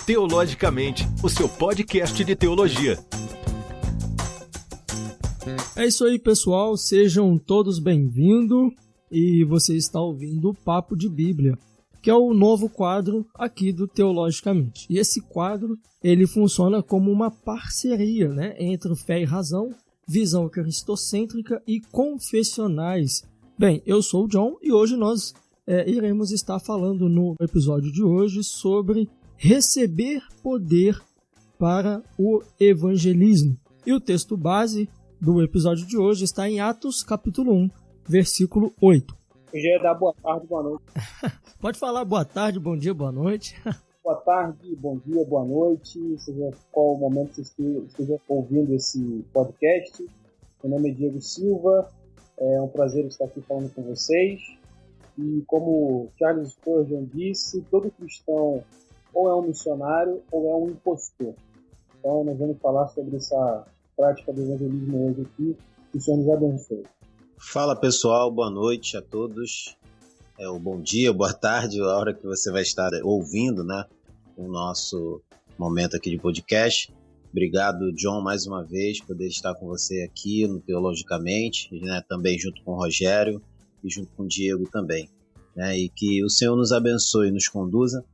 Teologicamente, o seu podcast de teologia. É isso aí, pessoal. Sejam todos bem-vindos. E você está ouvindo o Papo de Bíblia, que é o novo quadro aqui do Teologicamente. E esse quadro, ele funciona como uma parceria, né, entre o Fé e Razão, Visão Cristocêntrica e Confessionais. Bem, eu sou o John e hoje nós iremos estar falando no episódio de hoje sobre receber poder para o evangelismo. E o texto base do episódio de hoje está em Atos capítulo 1, versículo 8. Eu já ia dar boa tarde, boa noite. Pode falar boa tarde, bom dia, boa noite. Boa tarde, bom dia, boa noite. Seja qual o momento que você esteja ouvindo esse podcast. Meu nome é Diego Silva. É um prazer estar aqui falando com vocês. E como Charles Spurgeon disse, todo cristão ou é um missionário ou é um impostor. Então nós vamos falar sobre essa prática do evangelismo hoje aqui. Que o Senhor nos abençoe. Fala pessoal, boa noite a todos. O bom dia, boa tarde, a hora que você vai estar ouvindo, né, o nosso momento aqui de podcast. Obrigado, John, mais uma vez, por poder estar com você aqui no Teologicamente, né, também junto com o Rogério e junto com o Diego também. Né, e que o Senhor nos abençoe e nos conduza,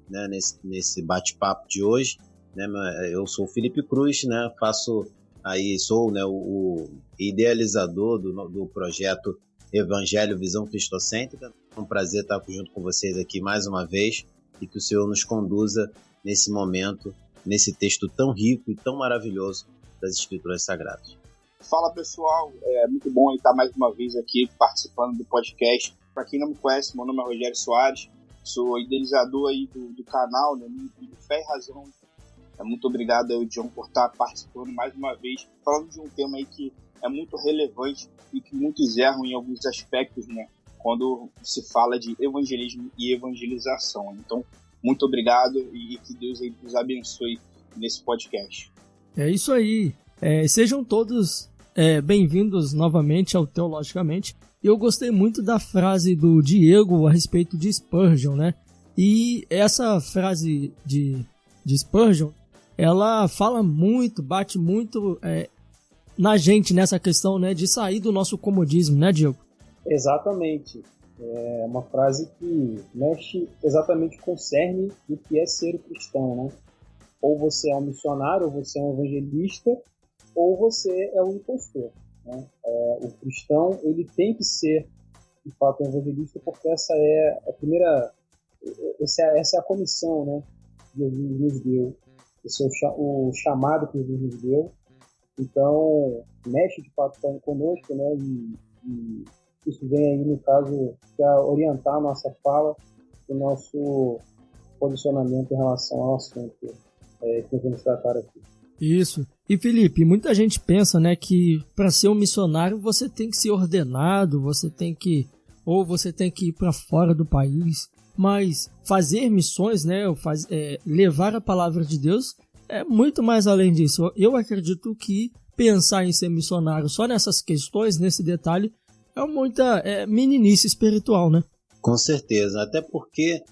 né, nesse bate-papo de hoje. Né, eu sou o Felipe Cruz, né, sou, né, o idealizador do projeto Evangelho Visão Cristocêntrica. É um prazer estar junto com vocês aqui mais uma vez e que o Senhor nos conduza nesse momento, nesse texto tão rico e tão maravilhoso das Escrituras Sagradas. Fala pessoal, é muito bom estar mais uma vez aqui participando do podcast. Para quem não me conhece, meu nome é Rogério Soares, sou idealizador aí do canal, né, do Fé e Razão. Muito obrigado ao John por estar participando mais uma vez, falando de um tema aí que é muito relevante e que muitos erram em alguns aspectos, né, quando se fala de evangelismo e evangelização. Então, muito obrigado e que Deus aí nos abençoe nesse podcast. É isso aí. Sejam todos bem-vindos novamente ao Teologicamente. Eu gostei muito da frase do Diego a respeito de Spurgeon, né? E essa frase de Spurgeon, ela fala muito, bate muito na gente nessa questão, né, de sair do nosso comodismo, né, Diego? Exatamente. É uma frase que mexe exatamente com o cerne do que é ser cristão, né? Ou você é um missionário, ou você é um evangelista, ou você é um impostor, né? O cristão, ele tem que ser, de fato, um evangelista, porque essa é a primeira, essa é a comissão, né, que Jesus nos deu. Esse é o chamado que Jesus nos deu. Então, mexe de fato conosco, né? E isso vem aí, no caso, para orientar a nossa fala, o nosso posicionamento em relação ao assunto que nós vamos tratar aqui. Isso. E Felipe, muita gente pensa, né, que para ser um missionário você tem que ser ordenado, você tem que ir para fora do país. Mas fazer missões, né, levar a palavra de Deus é muito mais além disso. Eu acredito que pensar em ser missionário só nessas questões, nesse detalhe, é muita meninice espiritual, né? Com certeza, até porque,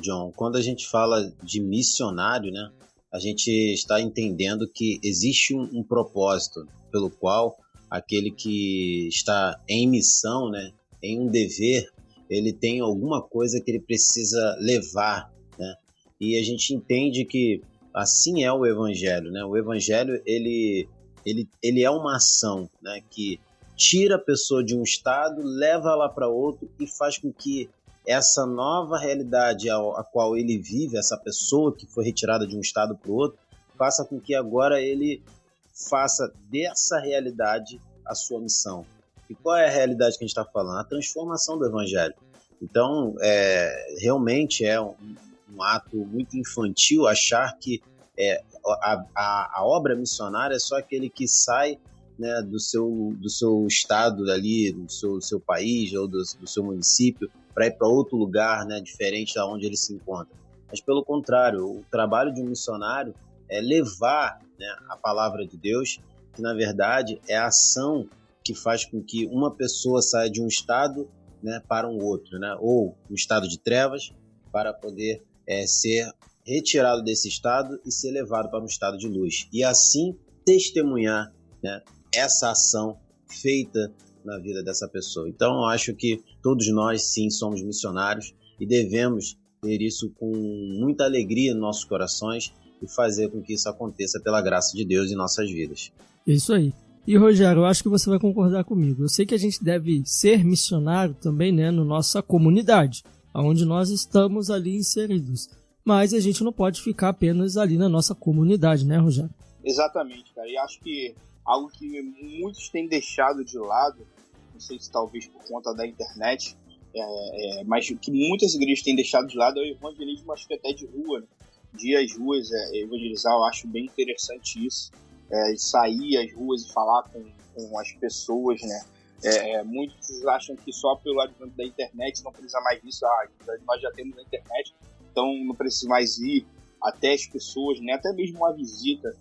John, quando a gente fala de missionário, né, a gente está entendendo que existe um propósito pelo qual aquele que está em missão, né, em um dever, ele tem alguma coisa que ele precisa levar, né? E a gente entende que assim é o Evangelho, né? O Evangelho, ele é uma ação, né, que tira a pessoa de um estado, leva ela para outro e faz com que essa nova realidade a qual ele vive, essa pessoa que foi retirada de um estado para o outro, faça com que agora ele faça dessa realidade a sua missão. E qual é a realidade que a gente está falando? A transformação do Evangelho. Então, realmente é um ato muito infantil achar que a obra missionária é só aquele que sai, né, do seu estado ali, do seu país ou do seu município para ir para outro lugar, né, diferente da onde ele se encontra. Mas, pelo contrário, o trabalho de um missionário é levar, né, a palavra de Deus, que, na verdade, é a ação que faz com que uma pessoa saia de um estado, né, para um outro, né, ou um estado de trevas para poder ser retirado desse estado e ser levado para um estado de luz. E assim testemunhar, né, essa ação feita na vida dessa pessoa. Então eu acho que todos nós sim somos missionários e devemos ter isso com muita alegria em nossos corações e fazer com que isso aconteça pela graça de Deus em nossas vidas. Isso aí. E Rogério, eu acho que você vai concordar comigo. Eu sei que a gente deve ser missionário também, né, na nossa comunidade, onde nós estamos ali inseridos. Mas a gente não pode ficar apenas ali na nossa comunidade, né, Rogério? Exatamente, cara. E acho que algo que muitos têm deixado de lado, não sei se talvez por conta da internet, mas o que muitas igrejas têm deixado de lado é o evangelismo, acho que até de rua, né? De ir às ruas evangelizar. Eu acho bem interessante isso. Sair às ruas e falar com as pessoas, né? Muitos acham que só pelo advento da internet não precisa mais disso. Nós já temos a internet, então não precisa mais ir até as pessoas, né? Até mesmo uma visita.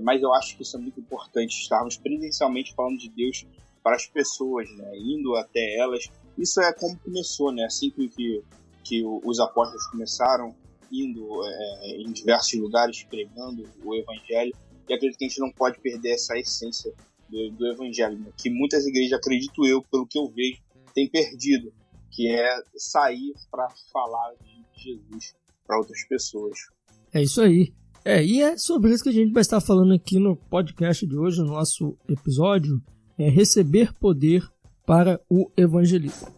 Mas eu acho que isso é muito importante, estarmos presencialmente falando de Deus para as pessoas, né? Indo até elas. Isso é como começou, né? Assim que os apóstolos começaram, indo em diversos lugares, pregando o evangelho. E acredito que a gente não pode perder essa essência do evangelho, né? Que muitas igrejas, acredito eu, pelo que eu vejo, têm perdido, que é sair para falar de Jesus para outras pessoas. É isso aí. E é sobre isso que a gente vai estar falando aqui no podcast de hoje, no nosso episódio, receber poder para o evangelismo.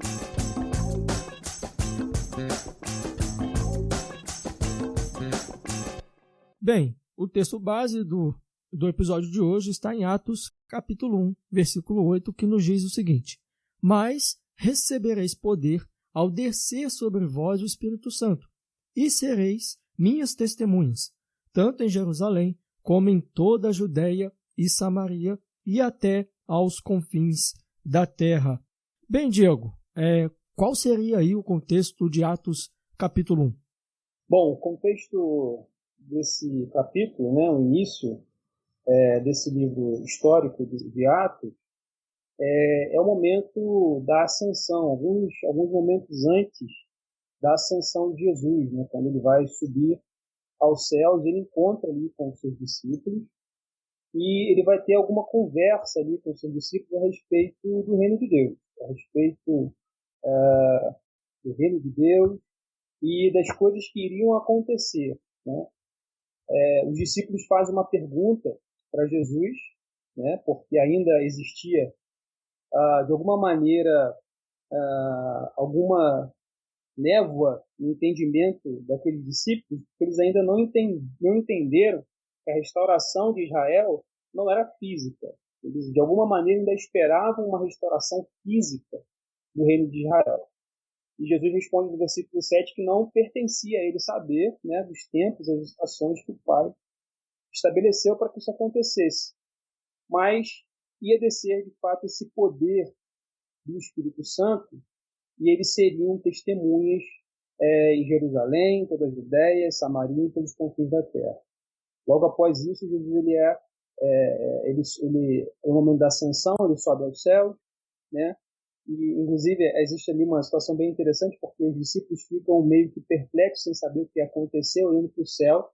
Bem, o texto base do episódio de hoje está em Atos, capítulo 1, versículo 8, que nos diz o seguinte: Mas recebereis poder ao descer sobre vós o Espírito Santo, e sereis minhas testemunhas, tanto em Jerusalém, como em toda a Judéia e Samaria, e até aos confins da terra. Bem, Diego, qual seria aí o contexto de Atos, capítulo 1? Bom, o contexto desse capítulo, né, o início desse livro histórico de Atos, é o momento da ascensão, alguns momentos antes da ascensão de Jesus, né, quando ele vai subir aos céus, ele encontra ali com os seus discípulos e ele vai ter alguma conversa ali com os seus discípulos a respeito do reino de Deus, a respeito do reino de Deus e das coisas que iriam acontecer, né? Os discípulos fazem uma pergunta para Jesus, né, porque ainda existia, de alguma maneira, alguma névoa no entendimento daqueles discípulos, porque eles ainda não entenderam que a restauração de Israel não era física. Eles, de alguma maneira, ainda esperavam uma restauração física do reino de Israel. E Jesus responde no versículo 7 que não pertencia a ele saber, né, dos tempos, das estações que o Pai estabeleceu para que isso acontecesse. Mas ia descer, de fato, esse poder do Espírito Santo e eles seriam testemunhas em Jerusalém, toda a Judéia, Samaria e todos os confins da terra. Logo após isso, Jesus no momento da ascensão, ele sobe aos céus, né? E, inclusive, existe ali uma situação bem interessante, porque os discípulos ficam meio que perplexos, sem saber o que aconteceu, olhando para o céu,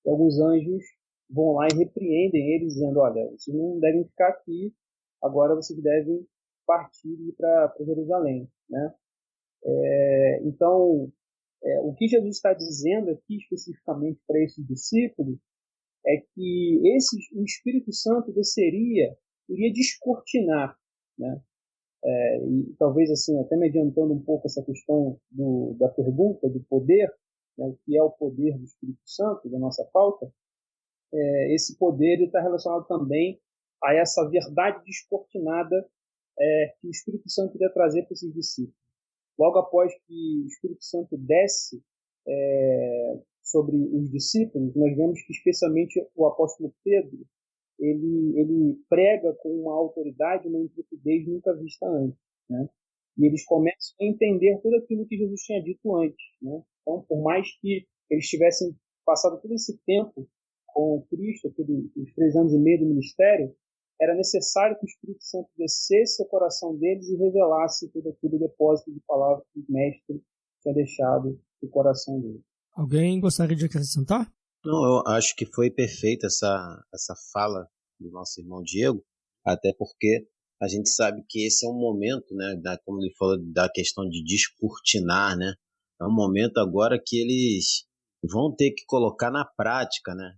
e alguns anjos vão lá e repreendem eles, dizendo: olha, vocês não devem ficar aqui, agora vocês devem partir e ir para Jerusalém, né? Então, o que Jesus está dizendo aqui, especificamente para esses discípulos, é que o Espírito Santo iria descortinar, né? E talvez assim, até me adiantando um pouco essa questão da pergunta do poder, né, o que é o poder do Espírito Santo, da nossa pauta, esse poder está relacionado também a essa verdade descortinada que o Espírito Santo iria trazer para esses discípulos. Logo após que o Espírito Santo desce sobre os discípulos, nós vemos que especialmente o apóstolo Pedro, ele prega com uma autoridade, uma intrepidez nunca vista antes, né? E eles começam a entender tudo aquilo que Jesus tinha dito antes, né? Então, por mais que eles tivessem passado todo esse tempo com Cristo, os 3 anos e meio do ministério, era necessário que o Espírito Santo descesse ao coração deles e revelasse todo aquele depósito de palavras que o Mestre tinha deixado no coração deles. Alguém gostaria de acrescentar? Não, eu acho que foi perfeita essa fala do nosso irmão Diego, até porque a gente sabe que esse é um momento, né, como ele falou, da questão de descortinar, né? É um momento agora que eles vão ter que colocar na prática, né,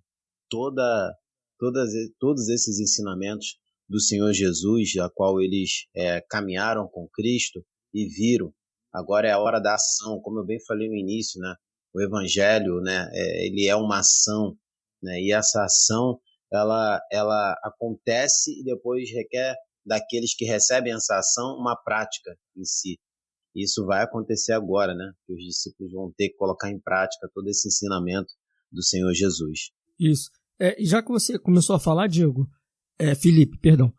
todos esses ensinamentos do Senhor Jesus, a qual eles caminharam com Cristo e viram. Agora é a hora da ação, como eu bem falei no início, né? O Evangelho, né, ele é uma ação, né? E essa ação ela acontece e depois requer daqueles que recebem essa ação uma prática em si. Isso vai acontecer agora, né? Que os discípulos vão ter que colocar em prática todo esse ensinamento do Senhor Jesus. Isso. Já que você começou a falar, Diego, Felipe, perdão,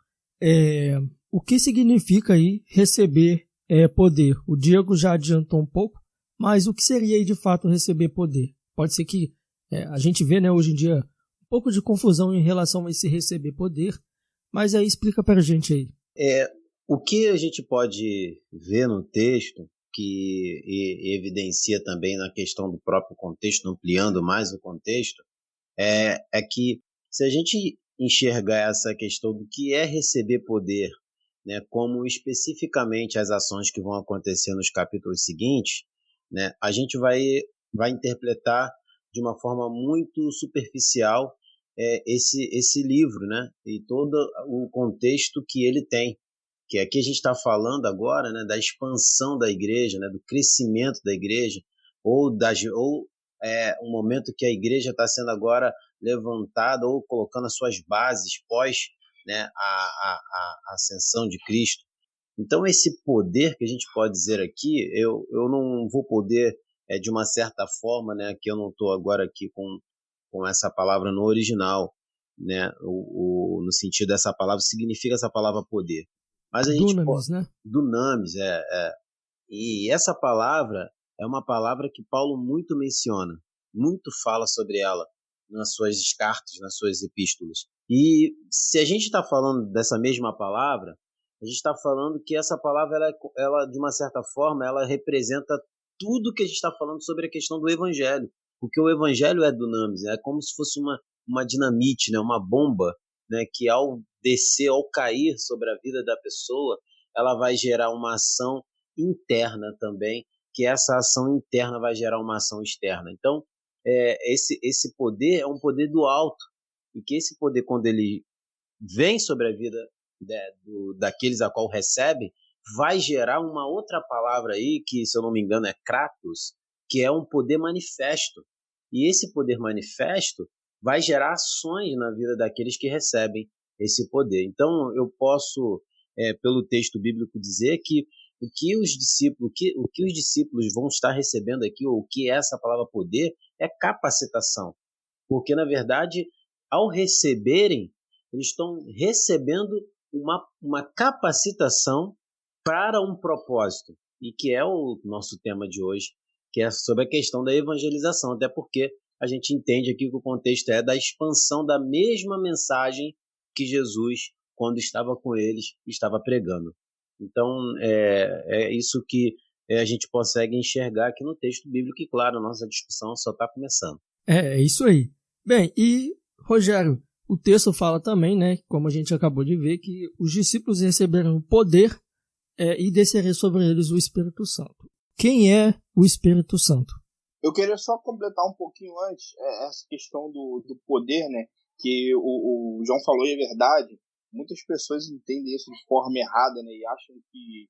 o que significa aí receber poder? O Diego já adiantou um pouco, mas o que seria aí de fato receber poder? Pode ser que a gente vê, né, hoje em dia um pouco de confusão em relação a esse receber poder, mas aí explica para a gente aí. O que a gente pode ver no texto, que evidencia também na questão do próprio contexto, ampliando mais o contexto, é que se a gente enxergar essa questão do que é receber poder, né, como especificamente as ações que vão acontecer nos capítulos seguintes, né, a gente vai interpretar de uma forma muito superficial esse livro, né, e todo o contexto que ele tem. Que aqui a gente está falando agora, né, da expansão da igreja, né, do crescimento da igreja, ou um momento que a igreja está sendo agora levantada ou colocando as suas bases pós, né, a ascensão de Cristo. Então esse poder que a gente pode dizer aqui, eu não vou poder, de uma certa forma, né, que eu não estou agora aqui com essa palavra no original, né, no sentido dessa palavra, significa essa palavra poder. Mas a gente Dunamis, né? Dunamis, E essa palavra é uma palavra que Paulo muito menciona, muito fala sobre ela nas suas cartas, nas suas epístolas. E se a gente está falando dessa mesma palavra, a gente está falando que essa palavra, ela, de uma certa forma, ela representa tudo que a gente está falando sobre a questão do Evangelho. Porque o Evangelho é dunamis, é como se fosse uma dinamite, né, uma bomba, né, que ao descer, ao cair sobre a vida da pessoa, ela vai gerar uma ação interna também, que essa ação interna vai gerar uma ação externa. Então, esse poder é um poder do alto, e que esse poder, quando ele vem sobre a vida daqueles a qual recebe, vai gerar uma outra palavra aí, que, se eu não me engano, é kratos, que é um poder manifesto. E esse poder manifesto vai gerar ações na vida daqueles que recebem esse poder. Então, eu posso, pelo texto bíblico, dizer que o que os discípulos vão estar recebendo aqui, ou o que é essa palavra poder, é capacitação. Porque, na verdade, ao receberem, eles estão recebendo uma capacitação para um propósito, e que é o nosso tema de hoje, que é sobre a questão da evangelização, até porque a gente entende aqui que o contexto é da expansão da mesma mensagem que Jesus, quando estava com eles, estava pregando. Então, é isso que a gente consegue enxergar aqui no texto bíblico, e claro, a nossa discussão só está começando. É isso aí. Bem, e Rogério, o texto fala também, né, como a gente acabou de ver, que os discípulos receberam poder e desceria sobre eles o Espírito Santo. Quem é o Espírito Santo? Eu queria só completar um pouquinho antes essa questão do poder, né, que o João falou, e é verdade. Muitas pessoas entendem isso de forma errada, né, e acham que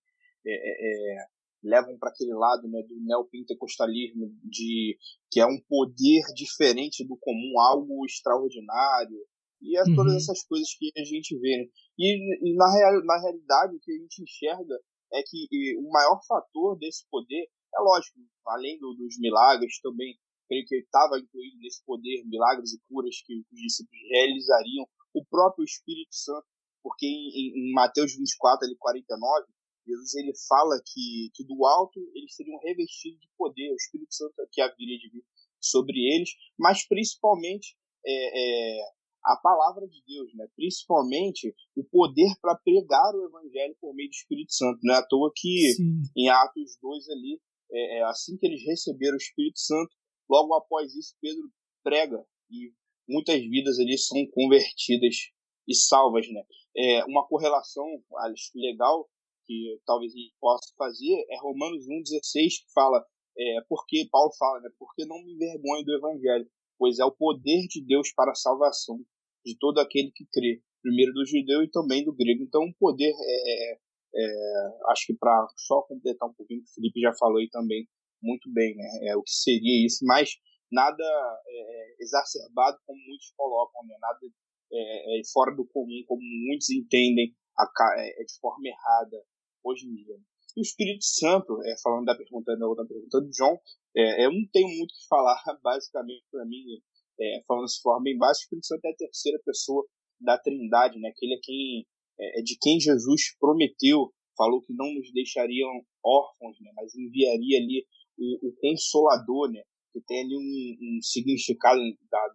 levam para aquele lado, né, do neopentecostalismo, que é um poder diferente do comum, algo extraordinário, e todas essas coisas que a gente vê, né? E na realidade o que a gente enxerga é que o maior fator desse poder, é lógico, além dos milagres, também creio que estava incluído nesse poder milagres e curas que os discípulos realizariam, o próprio Espírito Santo, porque em Mateus 24, 49, Jesus ele fala que do alto eles seriam revestidos de poder, o Espírito Santo que haveria de vir sobre eles, mas principalmente a palavra de Deus, né? Principalmente o poder para pregar o Evangelho por meio do Espírito Santo. Não é à toa que em Atos 2 ali, assim que eles receberam o Espírito Santo, Logo após isso, Pedro prega e muitas vidas ali são convertidas e salvas, né? Uma correlação, acho legal, que talvez a gente possa fazer, é Romanos 1,16, que fala, porque Paulo fala, né? Porque não me envergonho do evangelho, pois é o poder de Deus para a salvação de todo aquele que crê, primeiro do judeu e também do grego. Então, o poder acho que para só completar um pouquinho, o Felipe já falou aí também muito bem, né? O que seria isso, mas nada exacerbado como muitos colocam, né? Nada fora do comum, como muitos entendem de forma errada hoje em dia. E o Espírito Santo, falando da outra pergunta do John, eu não tenho muito o que falar, basicamente, para mim, falando de forma bem básica, o Espírito Santo é a terceira pessoa da Trindade, né? Aquele de quem Jesus prometeu, falou que não nos deixariam órfãos, né? Mas enviaria ali o Consolador, né? Que tem ali um significado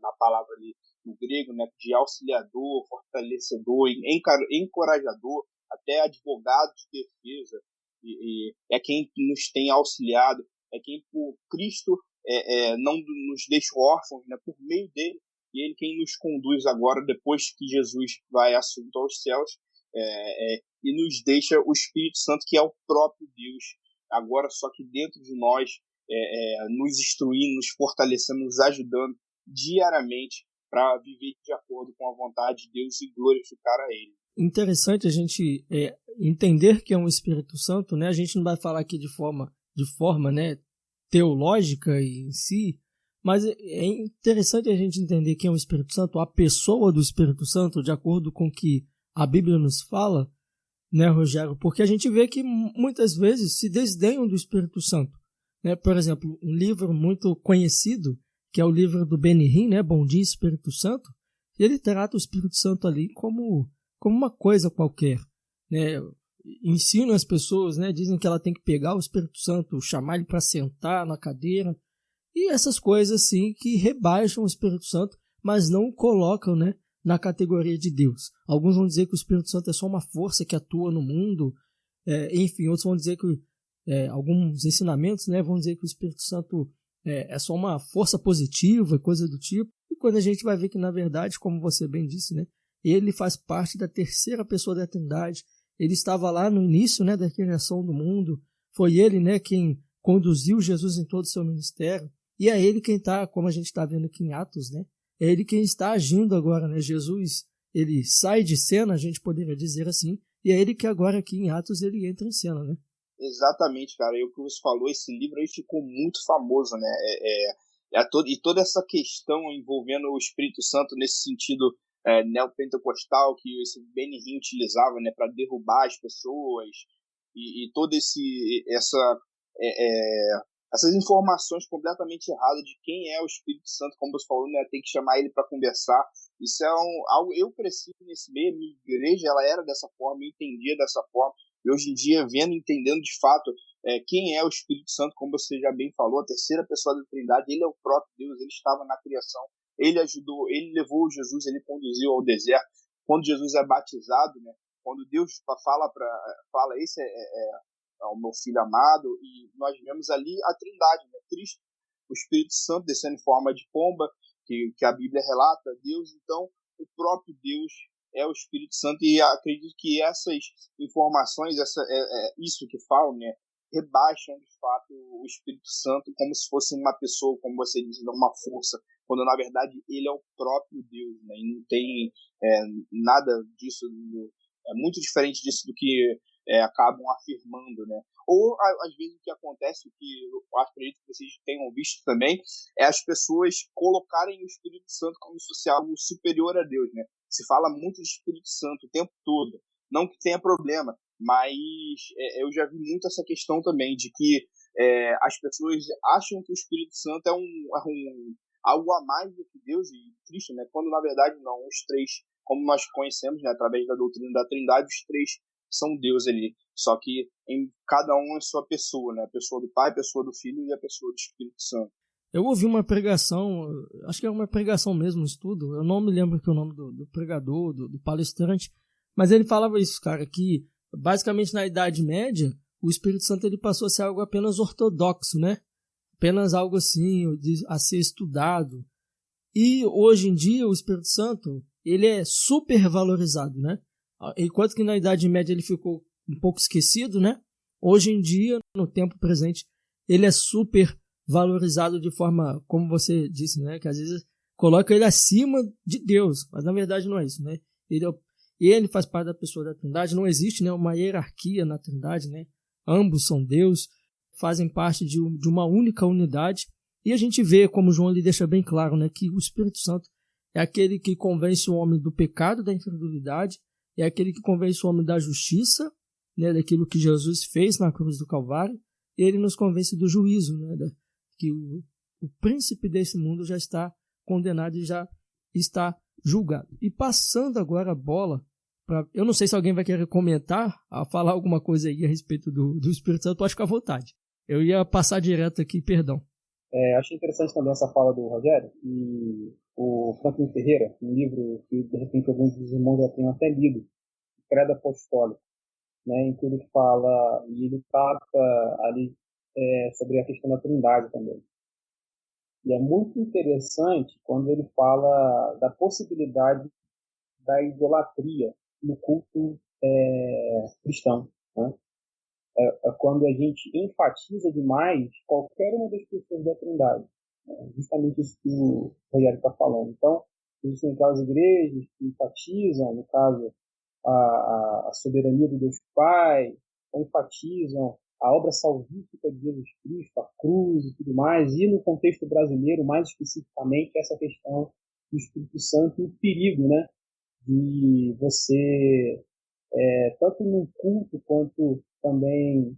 na palavra ali no grego, né? De auxiliador, fortalecedor, encorajador, até advogado de defesa, e é quem nos tem auxiliado, é quem por Cristo não nos deixa órfãos, né? Por meio dele, e ele quem nos conduz agora, depois que Jesus vai assunto aos céus, e nos deixa o Espírito Santo, que é o próprio Deus, agora só que dentro de nós, nos instruindo, nos fortalecendo, nos ajudando diariamente para viver de acordo com a vontade de Deus e glorificar a Ele. Interessante a gente entender que é um Espírito Santo, né? A gente não vai falar aqui de forma, né, teológica em si, mas é interessante a gente entender que é um Espírito Santo, a pessoa do Espírito Santo, de acordo com o que a Bíblia nos fala, né, Rogério? Porque a gente vê que muitas vezes se desdenham do Espírito Santo, né? Por exemplo, um livro muito conhecido, que é o livro do Benihim, né, Bom Dia Espírito Santo, ele trata o Espírito Santo ali como uma coisa qualquer, né? Ensina as pessoas, né? Dizem que ela tem que pegar o Espírito Santo, chamar ele para sentar na cadeira, e essas coisas assim que rebaixam o Espírito Santo, mas não o colocam, né, na categoria de Deus. Alguns vão dizer que o Espírito Santo é só uma força que atua no mundo, enfim, outros vão dizer que alguns ensinamentos, né, vão dizer que o Espírito Santo é só uma força positiva, coisa do tipo. E quando a gente vai ver que, na verdade, como você bem disse, né, ele faz parte da terceira pessoa da Trindade. Ele estava lá no início, né, da criação do mundo. Foi ele, né, quem conduziu Jesus em todo o seu ministério. E é ele quem está, como a gente está vendo aqui em Atos, né, é ele quem está agindo agora, né? Jesus, ele sai de cena, a gente poderia dizer assim, e é ele que agora aqui em Atos ele entra em cena, né? Exatamente, cara. E o que você falou, esse livro aí ficou muito famoso, né? E toda essa questão envolvendo o Espírito Santo nesse sentido neopentecostal que esse Benihim utilizava, né, para derrubar as pessoas, e toda essas informações completamente erradas de quem é o Espírito Santo, como você falou, né, tem que chamar ele para conversar. Isso é algo. Eu cresci nesse meio, minha igreja ela era dessa forma, eu entendia dessa forma. E hoje em dia, entendendo de fato quem é o Espírito Santo, como você já bem falou, a terceira pessoa da Trindade, ele é o próprio Deus, ele estava na criação, ele ajudou, ele levou Jesus, ele conduziu ao deserto. Quando Jesus é batizado, né, quando Deus fala esse é o meu filho amado, e nós vemos ali a Trindade, né, Cristo, o Espírito Santo descendo em forma de pomba, que a Bíblia relata, Deus, então, o próprio Deus é o Espírito Santo, e acredito que essas informações, isso que falam, né, rebaixam de fato o Espírito Santo como se fosse uma pessoa, como você diz, uma força, quando na verdade ele é o próprio Deus, né, e não tem nada disso, é muito diferente disso do que acabam afirmando, né? Ou às vezes o que acontece, o que eu acredito que vocês tenham visto também, é as pessoas colocarem o Espírito Santo como se fosse algo superior a Deus, né? Se fala muito de Espírito Santo o tempo todo, não que tenha problema, mas eu já vi muito essa questão também de que as pessoas acham que o Espírito Santo é algo a mais do que Deus e Cristo, né? Quando na verdade não, os três, como nós conhecemos, né, através da doutrina da Trindade, os três são Deus ali, só que em cada um é sua pessoa, né? A pessoa do Pai, a pessoa do Filho e a pessoa do Espírito Santo. Eu ouvi uma pregação, acho que é uma pregação mesmo, um estudo, eu não me lembro aqui o nome do pregador, do palestrante, mas ele falava isso, cara, que basicamente na Idade Média, o Espírito Santo ele passou a ser algo apenas ortodoxo, né? apenas algo assim a ser estudado. E hoje em dia o Espírito Santo ele é super valorizado, né? Enquanto que na Idade Média ele ficou um pouco esquecido, né? Hoje em dia, no tempo presente, ele é super valorizado de forma, como você disse, né? Que às vezes coloca ele acima de Deus, mas na verdade não é isso, né? Ele faz parte da pessoa da Trindade, não existe, né, uma hierarquia na Trindade, né? Ambos são Deus, fazem parte de uma única unidade, e a gente vê, como João lhe deixa bem claro, né, que o Espírito Santo é aquele que convence o homem do pecado, da incredulidade, é aquele que convence o homem da justiça, né, daquilo que Jesus fez na cruz do Calvário, e ele nos convence do juízo, né, que o príncipe desse mundo já está condenado e já está julgado. E passando agora a bola, eu não sei se alguém vai querer comentar, falar alguma coisa aí a respeito do Espírito Santo, pode ficar à vontade. Eu ia passar direto aqui, perdão. Achei interessante também essa fala do Rogério, e o Franklin Ferreira, um livro que de repente alguns dos irmãos já tenham até lido, Credo Apostólico, né, em que ele fala, e ele trata ali sobre a questão da Trindade também. E é muito interessante quando ele fala da possibilidade da idolatria no culto cristão, né? Quando a gente enfatiza demais qualquer uma das pessoas da Trindade. Justamente isso que o Rogério está falando. Então, existem aquelas igrejas que enfatizam, no caso, a soberania do Deus Pai, ou enfatizam a obra salvífica de Jesus Cristo, a cruz e tudo mais, e no contexto brasileiro, mais especificamente, essa questão do Espírito Santo e o perigo, né, de você, tanto no culto quanto também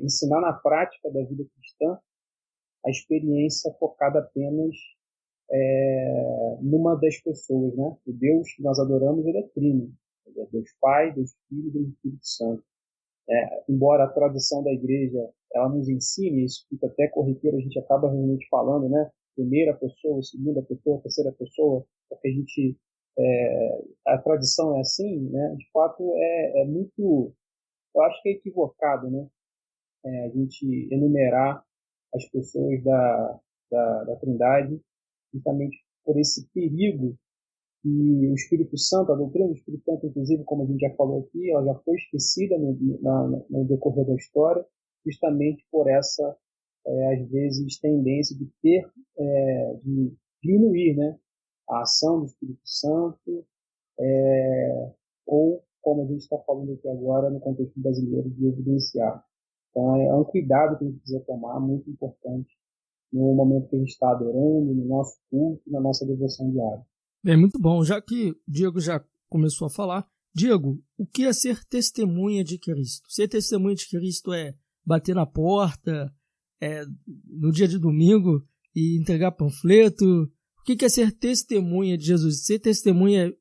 ensinar na prática da vida cristã, a experiência focada apenas numa das pessoas, né? O Deus que nós adoramos, ele é trino. Ele é Deus Pai, Deus Filho e Deus Espírito Santo. Embora a tradição da igreja ela nos ensine, isso fica até corriqueiro, a gente acaba realmente falando, né? Primeira pessoa, segunda pessoa, terceira pessoa, porque a gente a tradição é assim, né? De fato é muito, eu acho que é equivocado, né? A gente enumerar as pessoas da Trindade justamente por esse perigo. E o Espírito Santo, a doutrina do Espírito Santo, inclusive, como a gente já falou aqui, ela já foi esquecida no decorrer da história, justamente por essa, às vezes, tendência de de diminuir, né, a ação do Espírito Santo, ou, como a gente está falando aqui agora, no contexto brasileiro, de evidenciar. Então, é um cuidado que a gente precisa tomar, muito importante, no momento que a gente está adorando, no nosso culto, na nossa devoção diária. É muito bom, já que o Diego já começou a falar. Diego, o que é ser testemunha de Cristo? Ser testemunha de Cristo é bater na porta no dia de domingo e entregar panfleto? O que é ser testemunha de Jesus? Ser testemunha é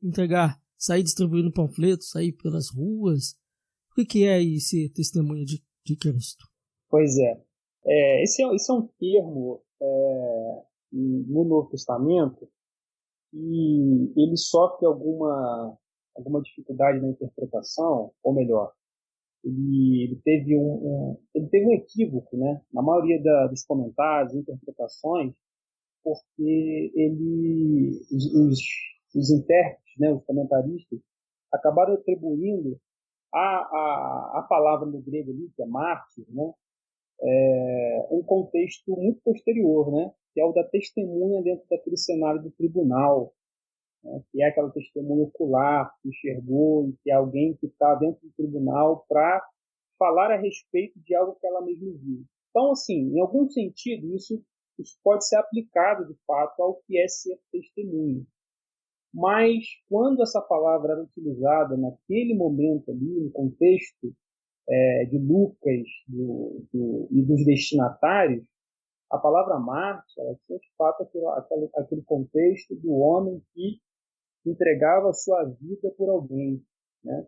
sair distribuindo panfletos, sair pelas ruas? O que é aí ser testemunha de Cristo? Pois esse é um termo no Novo Testamento e ele sofre alguma dificuldade na interpretação, ou melhor, ele teve um equívoco, né, na maioria dos comentários, interpretações, porque os intérpretes, né, os comentaristas, acabaram atribuindo a palavra no grego ali, que é mártir, né, um contexto muito posterior, né, que é o da testemunha dentro daquele cenário do tribunal, né, que é aquela testemunha ocular, que enxergou, e que é alguém que está dentro do tribunal para falar a respeito de algo que ela mesma viu. Então, assim, em algum sentido, isso pode ser aplicado, de fato, ao que é ser testemunha. Mas, quando essa palavra era utilizada naquele momento ali, no contexto de Lucas e dos destinatários, a palavra mártir, ela tinha de fato aquele contexto do homem que entregava a sua vida por alguém, né?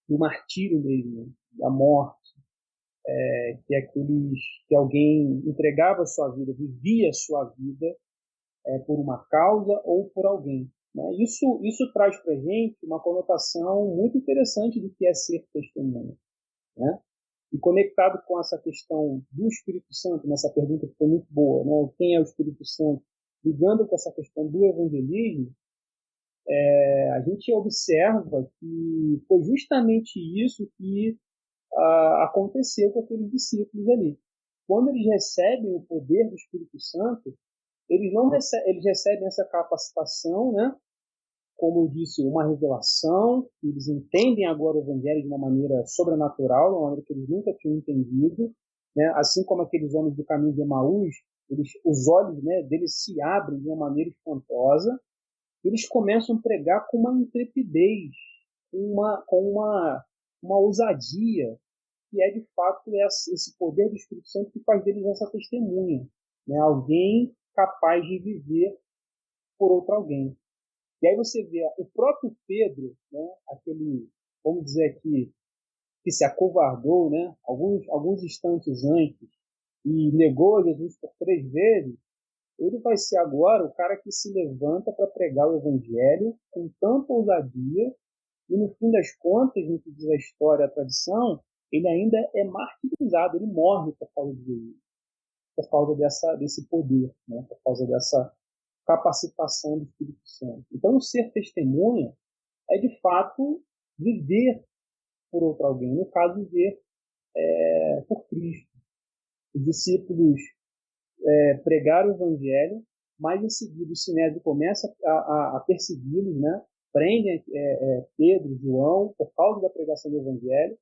Do martírio mesmo, da morte, que alguém entregava a sua vida, vivia a sua vida por uma causa ou por alguém, né? Isso traz para a gente uma conotação muito interessante do que é ser testemunha, né? E conectado com essa questão do Espírito Santo, nessa pergunta que foi muito boa, né? Quem é o Espírito Santo? Ligando com essa questão do evangelismo, a gente observa que foi justamente isso que aconteceu com aqueles discípulos ali. Quando eles recebem o poder do Espírito Santo, eles recebem essa capacitação, né? Como eu disse, uma revelação, eles entendem agora o Evangelho de uma maneira sobrenatural, de uma maneira que eles nunca tinham entendido, né? Assim como aqueles homens do caminho de Emaús, os olhos, né, deles se abrem de uma maneira espantosa, eles começam a pregar com uma intrepidez, com uma ousadia, que é de fato esse poder do Espírito Santo que faz deles essa testemunha, né? Alguém capaz de viver por outro alguém. E aí você vê o próprio Pedro, né, aquele, vamos dizer aqui, que se acovardou, né, alguns instantes antes e negou a Jesus por 3 vezes, ele vai ser agora o cara que se levanta para pregar o Evangelho com tanta ousadia e, no fim das contas, no que diz a história, a tradição, ele ainda é martirizado, ele morre por causa de Jesus, por causa desse poder, né, por causa dessa capacitação do Espírito Santo. Então, o ser testemunha é, de fato, viver por outro alguém. No caso, viver por Cristo. Os discípulos pregaram o Evangelho, mas, em seguida, o Sinédrio começa a persegui-los, né? Prendem Pedro, João, por causa da pregação do Evangelho.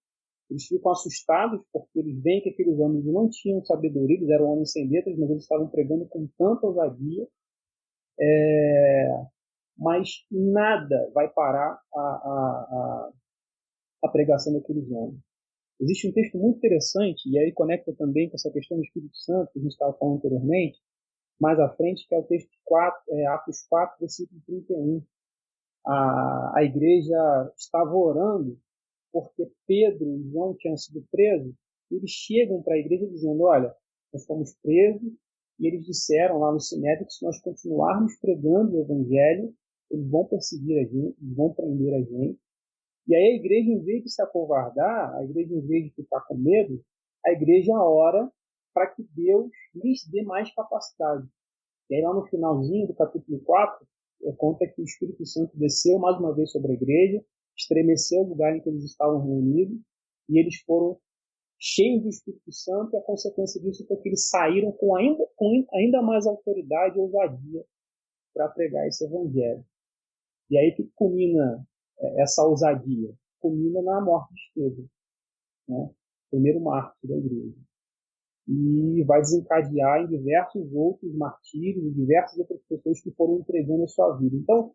Eles ficam assustados porque eles veem que aqueles homens não tinham sabedoria, eles eram homens sem letras, mas eles estavam pregando com tanta ousadia. Mas nada vai parar a pregação daqueles homens. Existe um texto muito interessante, e aí conecta também com essa questão do Espírito Santo, que a gente estava falando anteriormente, mais à frente, que é o texto 4, Atos 4, versículo 31. A igreja estava orando porque Pedro e João tinham sido presos, e eles chegam para a igreja dizendo, olha, nós fomos presos, e eles disseram lá no Sinédrio que se nós continuarmos pregando o Evangelho, eles vão perseguir a gente, eles vão prender a gente. E aí a igreja, em vez de se acovardar, a igreja, em vez de ficar com medo, a igreja ora para que Deus lhes dê mais capacidade. E aí lá no finalzinho do capítulo 4, conta que o Espírito Santo desceu mais uma vez sobre a igreja, estremeceu o lugar em que eles estavam reunidos, e eles foram cheios do Espírito Santo, e a consequência disso foi que eles saíram com ainda mais autoridade e ousadia para pregar esse Evangelho. E aí que culmina essa ousadia? Culmina na morte de Estevão, né? Primeiro mártir da igreja. E vai desencadear em diversos outros martírios, e diversas outras pessoas que foram entregando a sua vida. Então,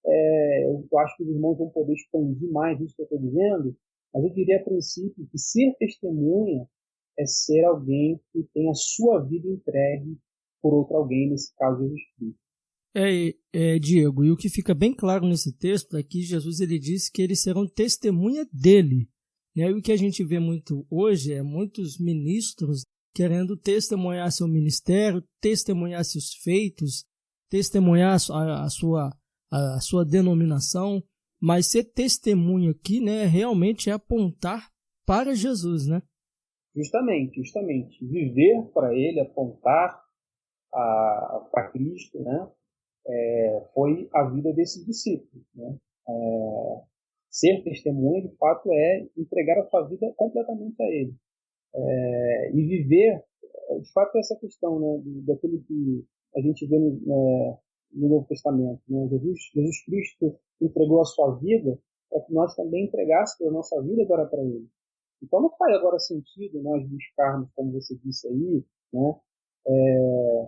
eu acho que os irmãos vão poder expandir mais isso que eu estou dizendo, mas eu diria a princípio que ser testemunha é ser alguém que tem a sua vida entregue por outro alguém, nesse caso Jesus Cristo. Diego, e o que fica bem claro nesse texto é que Jesus ele disse que eles serão testemunha dele. Né? E o que a gente vê muito hoje é muitos ministros querendo testemunhar seu ministério, testemunhar seus feitos, testemunhar a sua denominação, mas ser testemunha aqui, né, realmente é apontar para Jesus, né? Justamente. Viver para ele, apontar para Cristo, né? Foi a vida desses discípulos, né? Ser testemunha, de fato, é entregar a sua vida completamente a ele. E viver, de fato, essa questão, né, daquilo que a gente vê no Novo Testamento, né? Jesus Cristo entregou a sua vida para que nós também entregássemos a nossa vida agora para ele. Então não faz agora sentido nós buscarmos, como você disse aí, né,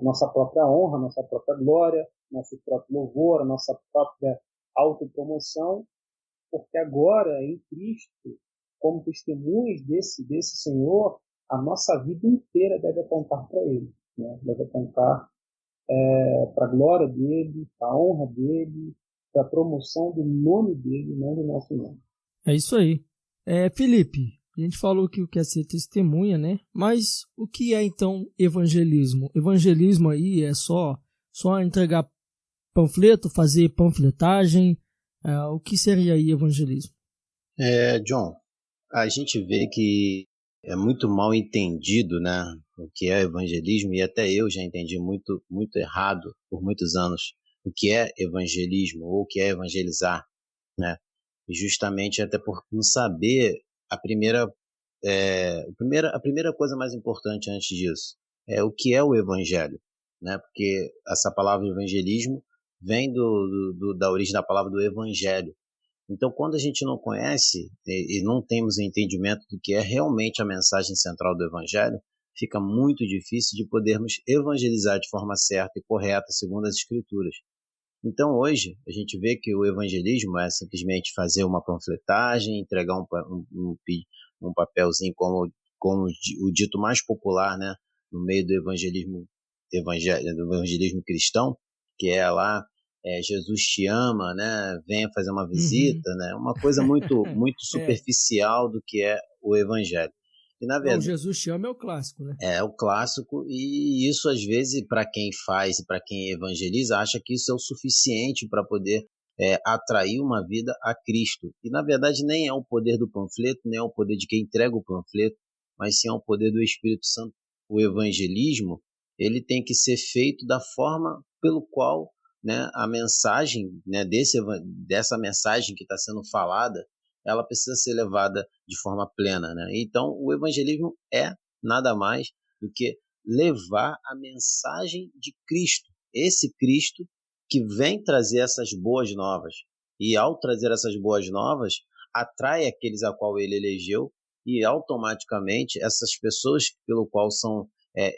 nossa própria honra, nossa própria glória, nosso próprio louvor, a nossa própria autopromoção, porque agora, em Cristo, como testemunhas desse Senhor, a nossa vida inteira deve apontar para ele, né? Deve apontar para a glória dele, para a honra dele, para a promoção do nome dele, não do nosso nome. É isso aí. Felipe, a gente falou que o que é ser testemunha, né? Mas o que é então evangelismo? Evangelismo aí é só entregar panfleto, fazer panfletagem? O que seria aí evangelismo? John, a gente vê que é muito mal entendido, né, o que é evangelismo, e até eu já entendi muito, muito errado por muitos anos o que é evangelismo ou o que é evangelizar, né? E justamente até por não saber a primeira coisa mais importante antes disso é o que é o evangelho, né? Porque essa palavra evangelismo vem da origem da palavra do evangelho. Então, quando a gente não conhece e não temos entendimento do que é realmente a mensagem central do Evangelho, fica muito difícil de podermos evangelizar de forma certa e correta, segundo as Escrituras. Então, hoje, a gente vê que o evangelismo é simplesmente fazer uma panfletagem, entregar um papelzinho como o dito mais popular, né, no meio do evangelismo cristão, que é lá, Jesus te ama, né? Venha fazer uma visita, né? Uma coisa muito, muito superficial do que é o evangelho. E, na verdade, Jesus te ama é o clássico, né? É o clássico, e isso às vezes para quem faz e para quem evangeliza acha que isso é o suficiente para poder atrair uma vida a Cristo. E na verdade nem é o poder do panfleto, nem é o poder de quem entrega o panfleto, mas sim é o poder do Espírito Santo. O evangelismo, ele tem que ser feito da forma pelo qual, né, a mensagem, né, dessa mensagem que está sendo falada, ela precisa ser levada de forma plena, né? Então, o evangelismo é nada mais do que levar a mensagem de Cristo, esse Cristo que vem trazer essas boas novas. E ao trazer essas boas novas, atrai aqueles a qual ele elegeu, e automaticamente essas pessoas pelo qual são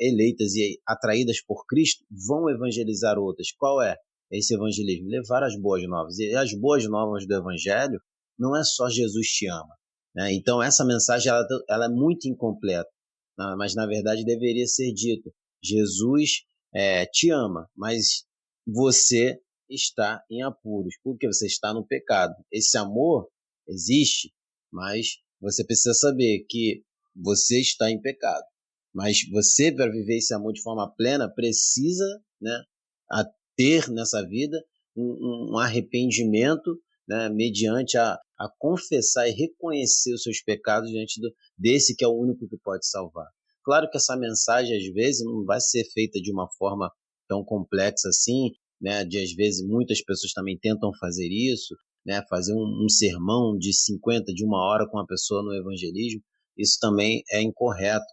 eleitas e atraídas por Cristo vão evangelizar outras. Qual é esse evangelismo? Levar as boas novas. E as boas novas do evangelho não é só Jesus te ama, né? Então essa mensagem ela é muito incompleta, mas na verdade deveria ser dito: Jesus te ama, mas você está em apuros, porque você está no pecado. Esse amor existe, mas você precisa saber que você está em pecado. Mas você, para viver esse amor de forma plena, precisa, né, ter nessa vida um arrependimento, né, mediante a confessar e reconhecer os seus pecados diante desse que é o único que pode salvar. Claro que essa mensagem, às vezes, não vai ser feita de uma forma tão complexa assim, né, às vezes muitas pessoas também tentam fazer isso, né, fazer um sermão de 50, de 1 hora com a pessoa no evangelismo. Isso também é incorreto.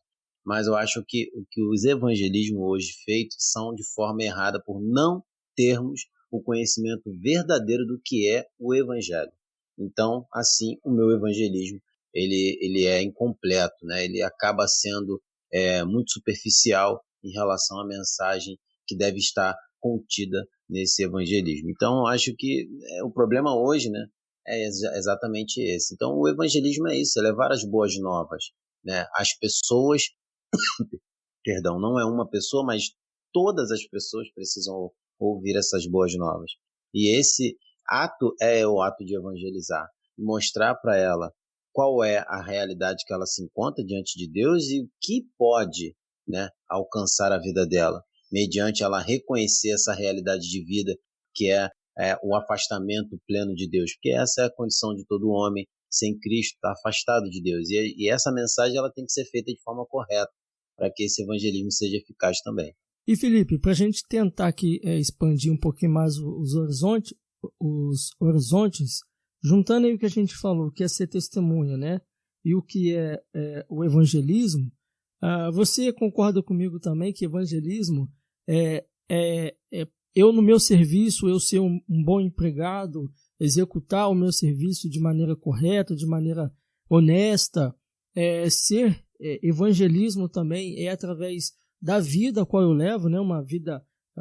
Mas eu acho que os evangelismos hoje feitos são de forma errada por não termos o conhecimento verdadeiro do que é o evangelho. Então, assim, o meu evangelismo ele é incompleto, né? Ele acaba sendo muito superficial em relação à mensagem que deve estar contida nesse evangelismo. Então, eu acho que o problema hoje, né, é exatamente esse. Então, o evangelismo é isso, é levar as boas novas, né? As pessoas, perdão, não é uma pessoa, mas todas as pessoas precisam ouvir essas boas novas. E esse ato é o ato de evangelizar, mostrar para ela qual é a realidade que ela se encontra diante de Deus e o que pode, né, alcançar a vida dela, mediante ela reconhecer essa realidade de vida que é o afastamento pleno de Deus, porque essa é a condição de todo homem sem Cristo, está afastado de Deus. E essa mensagem ela tem que ser feita de forma correta para que esse evangelismo seja eficaz também. E Felipe, para a gente tentar aqui expandir um pouquinho mais os horizontes, juntando aí o que a gente falou, que é ser testemunha, né? E o que é o evangelismo, você concorda comigo também que evangelismo eu no meu serviço, eu ser um bom empregado, executar o meu serviço de maneira correta, de maneira honesta, ser evangelismo também através da vida a qual eu levo, né,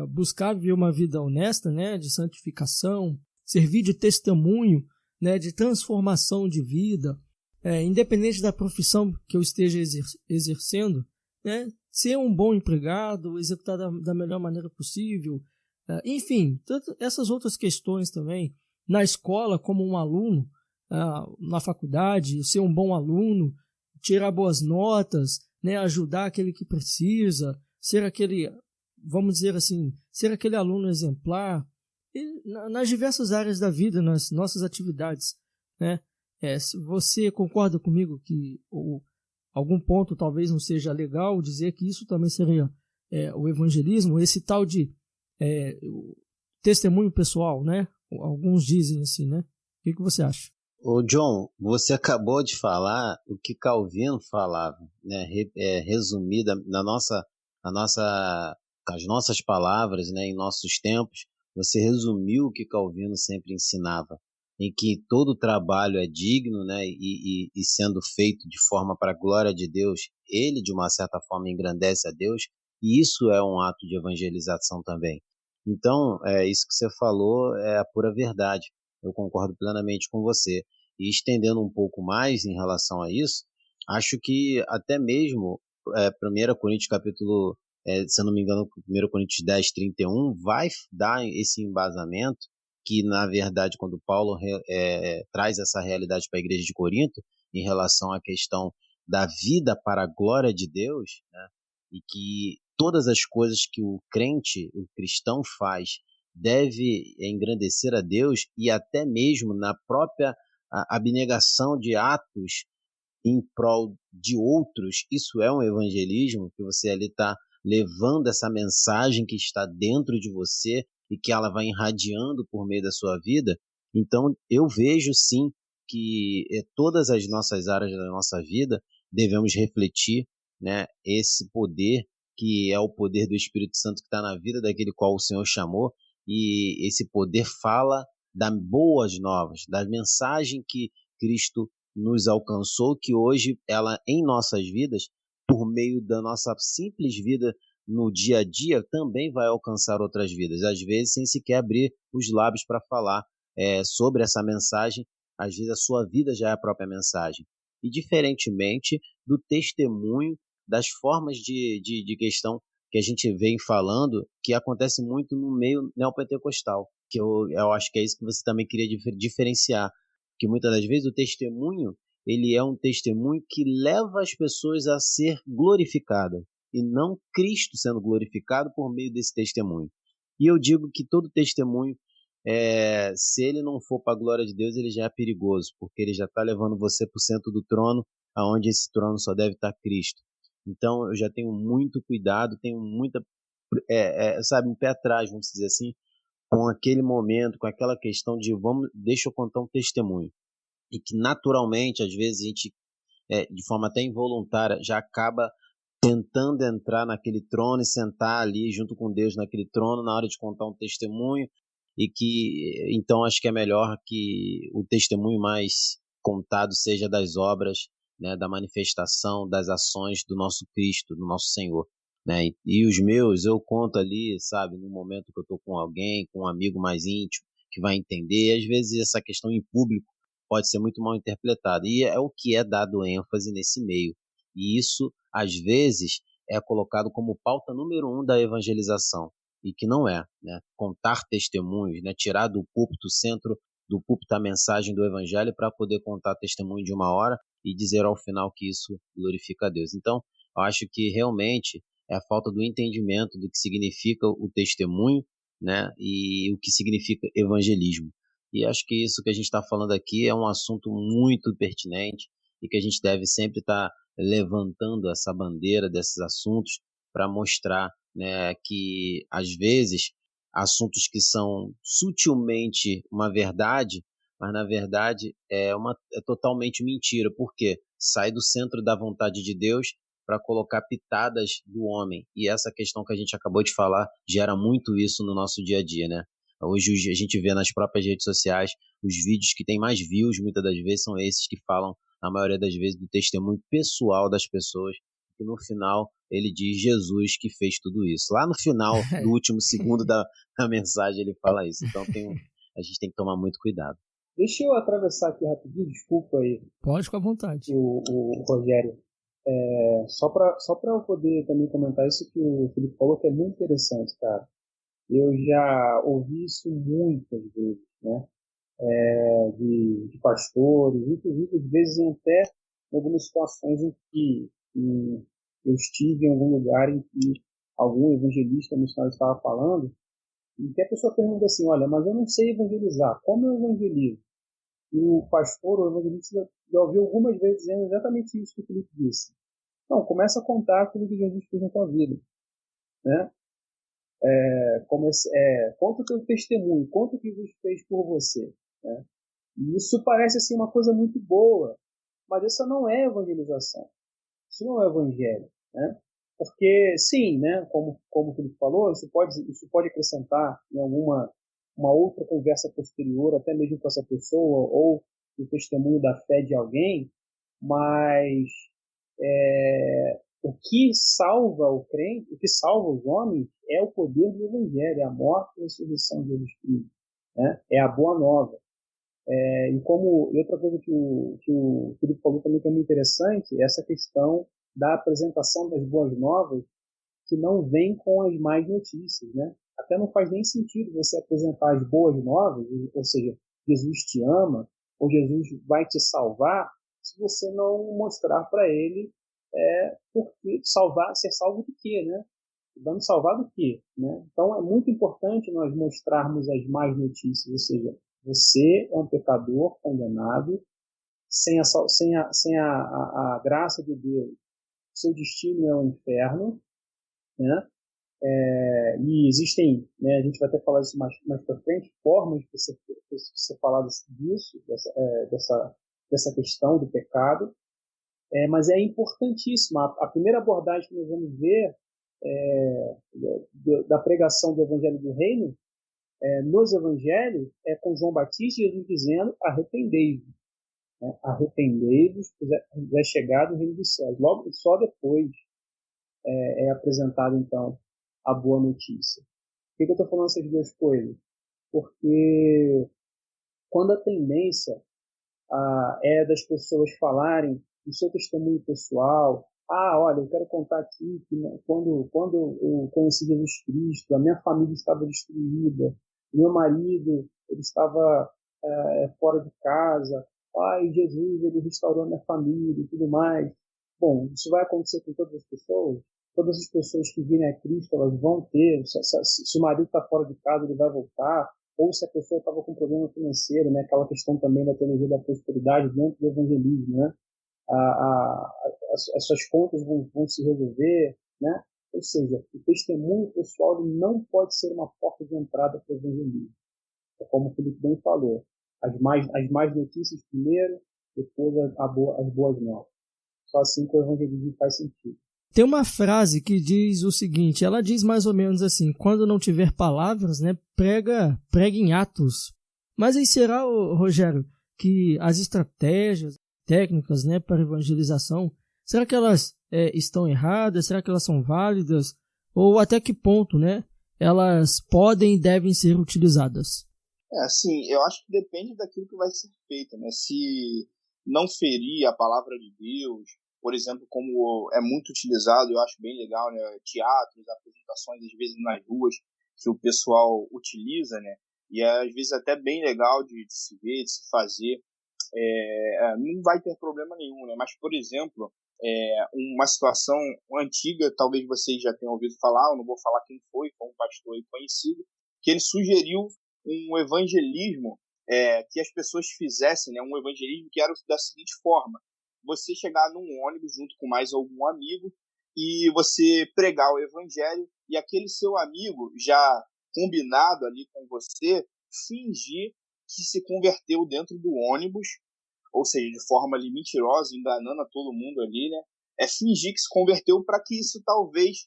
buscar viver uma vida honesta, né, de santificação, servir de testemunho, né, de transformação de vida, independente da profissão que eu esteja exercendo, né, ser um bom empregado, executar da melhor maneira possível, enfim, essas outras questões também, na escola como um aluno, na faculdade, ser um bom aluno, tirar boas notas, né, ajudar aquele que precisa, ser aquele, vamos dizer assim, ser aquele aluno exemplar, e nas diversas áreas da vida, nas nossas atividades, né? Você concorda comigo que algum ponto talvez não seja legal dizer que isso também seria o evangelismo, esse tal de testemunho pessoal, né? Alguns dizem assim, né? O que você acha? Ô John, você acabou de falar o que Calvino falava, né? Resumida as nossas palavras, né? Em nossos tempos, você resumiu o que Calvino sempre ensinava, em que todo trabalho é digno, né? E sendo feito de forma para a glória de Deus, ele de uma certa forma engrandece a Deus, e isso é um ato de evangelização também. Então, isso que você falou é a pura verdade. Eu concordo plenamente com você. E estendendo um pouco mais em relação a isso, acho que até mesmo 1 Coríntios capítulo, se eu não me engano, 1 Coríntios 10, 31, vai dar esse embasamento que, na verdade, quando Paulo traz essa realidade para a igreja de Corinto, em relação à questão da vida para a glória de Deus, né, e que todas as coisas que o crente, o cristão faz, deve engrandecer a Deus, e até mesmo na própria abnegação de atos em prol de outros, isso é um evangelismo, que você ali está levando essa mensagem que está dentro de você e que ela vai irradiando por meio da sua vida. Então, eu vejo sim que todas as nossas áreas da nossa vida devemos refletir, né, esse poder, que é o poder do Espírito Santo que está na vida daquele qual o Senhor chamou, e esse poder fala das boas novas, da mensagem que Cristo nos alcançou, que hoje ela em nossas vidas, por meio da nossa simples vida no dia a dia, também vai alcançar outras vidas, às vezes sem sequer abrir os lábios para falar sobre essa mensagem. Às vezes a sua vida já é a própria mensagem. E diferentemente do testemunho, das formas de questão que a gente vem falando, que acontece muito no meio neopentecostal, que eu acho que é isso que você também queria diferenciar, que muitas das vezes o testemunho, ele é um testemunho que leva as pessoas a ser glorificadas, e não Cristo sendo glorificado por meio desse testemunho. E eu digo que todo testemunho, se ele não for para a glória de Deus, ele já é perigoso, porque ele já está levando você para o centro do trono, aonde esse trono só deve estar Cristo. Então eu já tenho muito cuidado, tenho muita, um pé atrás, vamos dizer assim, com aquele momento, com aquela questão de deixa eu contar um testemunho. E que naturalmente, às vezes, a gente, de forma até involuntária, já acaba tentando entrar naquele trono e sentar ali junto com Deus naquele trono na hora de contar um testemunho, e que, então, acho que é melhor que o testemunho mais contado seja das obras, né, da manifestação, das ações do nosso Cristo, do nosso Senhor, né? E os meus, eu conto ali, sabe, no momento que eu estou com alguém, com um amigo mais íntimo, que vai entender, e às vezes essa questão em público pode ser muito mal interpretada, e é o que é dado ênfase nesse meio, e isso, às vezes, é colocado como pauta número 1 da evangelização, e que não é, né? Contar testemunhos, né? Tirar do púlpito, centro do púlpito, a mensagem do evangelho para poder contar testemunho de uma hora e dizer ao final que isso glorifica a Deus. Então, eu acho que realmente é a falta do entendimento do que significa o testemunho, né? E o que significa evangelismo. E acho que isso que a gente está falando aqui é um assunto muito pertinente e que a gente deve sempre estar levantando essa bandeira desses assuntos para mostrar, né, que às vezes assuntos que são sutilmente uma verdade, mas na verdade é totalmente mentira, porque sai do centro da vontade de Deus para colocar pitadas do homem. E essa questão que a gente acabou de falar gera muito isso no nosso dia a dia, né? Hoje a gente vê nas próprias redes sociais os vídeos que têm mais views, muitas das vezes são esses que falam, na maioria das vezes, do testemunho pessoal das pessoas, que no final ele diz Jesus que fez tudo isso. Lá no final, do último segundo da mensagem, ele fala isso. Então a gente tem que tomar muito cuidado. Deixa eu atravessar aqui rapidinho, desculpa aí. Pode, com a vontade. O Rogério. Só para eu poder também comentar isso que o Felipe falou, que é muito interessante, cara. Eu já ouvi isso muitas vezes, né? De pastores, inclusive às vezes até em algumas situações em que eu estive em algum lugar em que algum evangelista missionário estava falando, e que a pessoa pergunta assim: olha, mas eu não sei evangelizar, como eu evangelizo? E o pastor, o evangelista, já ouviu algumas vezes dizendo exatamente isso que o Felipe disse: Não, começa a contar aquilo que Jesus fez na tua vida, né? Conta o teu testemunho, conta o que Jesus fez por você, né? E isso parece assim uma coisa muito boa, mas isso não é evangelização, isso não é evangelho, né? Porque sim, né? Como o Felipe falou, isso pode acrescentar em uma outra conversa posterior, até mesmo com essa pessoa ou o testemunho da fé de alguém, mas o que salva o crente, o que salva os homens é o poder do Evangelho, é a morte e a ressurreição de Jesus Cristo, né? É a boa nova. E outra coisa que o Felipe falou também que é muito interessante, é essa questão da apresentação das boas novas que não vem com as más notícias, né? Até não faz nem sentido você apresentar as boas novas, ou seja, Jesus te ama, ou Jesus vai te salvar, se você não mostrar para ele porque ser salvo do quê, né? Vamos salvar do quê, né? Então é muito importante nós mostrarmos as más notícias, ou seja, você é um pecador condenado, sem a graça de Deus, seu destino é o inferno, né? E existem, né, a gente vai até falar isso mais para frente, formas de você falar disso, dessa questão do pecado, mas é importantíssima. A primeira abordagem que nós vamos ver da pregação do Evangelho do Reino, nos Evangelhos, é com João Batista e Jesus dizendo: arrependei-vos, né? Arrependei-vos, pois é chegado o reino dos céus. Logo, só depois é apresentado, então, a boa notícia. Por que eu estou falando essas duas coisas? Porque quando a tendência é das pessoas falarem do seu testemunho pessoal, olha, eu quero contar aqui que quando eu conheci Jesus Cristo, a minha família estava destruída, meu marido ele estava fora de casa, e Jesus ele restaurou a minha família e tudo mais. Bom, isso vai acontecer com todas as pessoas? Todas as pessoas que virem a Cristo, elas vão ter, se o marido está fora de casa, ele vai voltar, ou se a pessoa estava com problema financeiro, né? Aquela questão também da teologia da prosperidade dentro do evangelismo, né? As suas contas vão se resolver, né? Ou seja, o testemunho pessoal não pode ser uma porta de entrada para o evangelismo. É como o Felipe bem falou, as mais notícias primeiro, depois as boas novas. Só assim que o evangelismo faz sentido. Tem uma frase que diz o seguinte, ela diz mais ou menos assim: quando não tiver palavras, né, prega em atos. Mas aí será, Rogério, que as estratégias, técnicas, né, para evangelização, será que elas estão erradas? Será que elas são válidas? Ou até que ponto, né, elas podem e devem ser utilizadas? Assim, eu acho que depende daquilo que vai ser feito, né? Se não ferir a palavra de Deus, por exemplo, como é muito utilizado, eu acho bem legal, né? Teatros, apresentações, às vezes nas ruas, que o pessoal utiliza, né? E é, às vezes até bem legal de se ver, de se fazer. Não vai ter problema nenhum, né? Mas, por exemplo, uma situação antiga, talvez vocês já tenham ouvido falar, eu não vou falar quem foi um pastor aí conhecido, que ele sugeriu um evangelismo que as pessoas fizessem, né? Um evangelismo que era da seguinte forma: você chegar num ônibus junto com mais algum amigo e você pregar o evangelho e aquele seu amigo, já combinado ali com você, fingir que se converteu dentro do ônibus, ou seja, de forma ali mentirosa, enganando a todo mundo ali, né? Fingir que se converteu para que isso talvez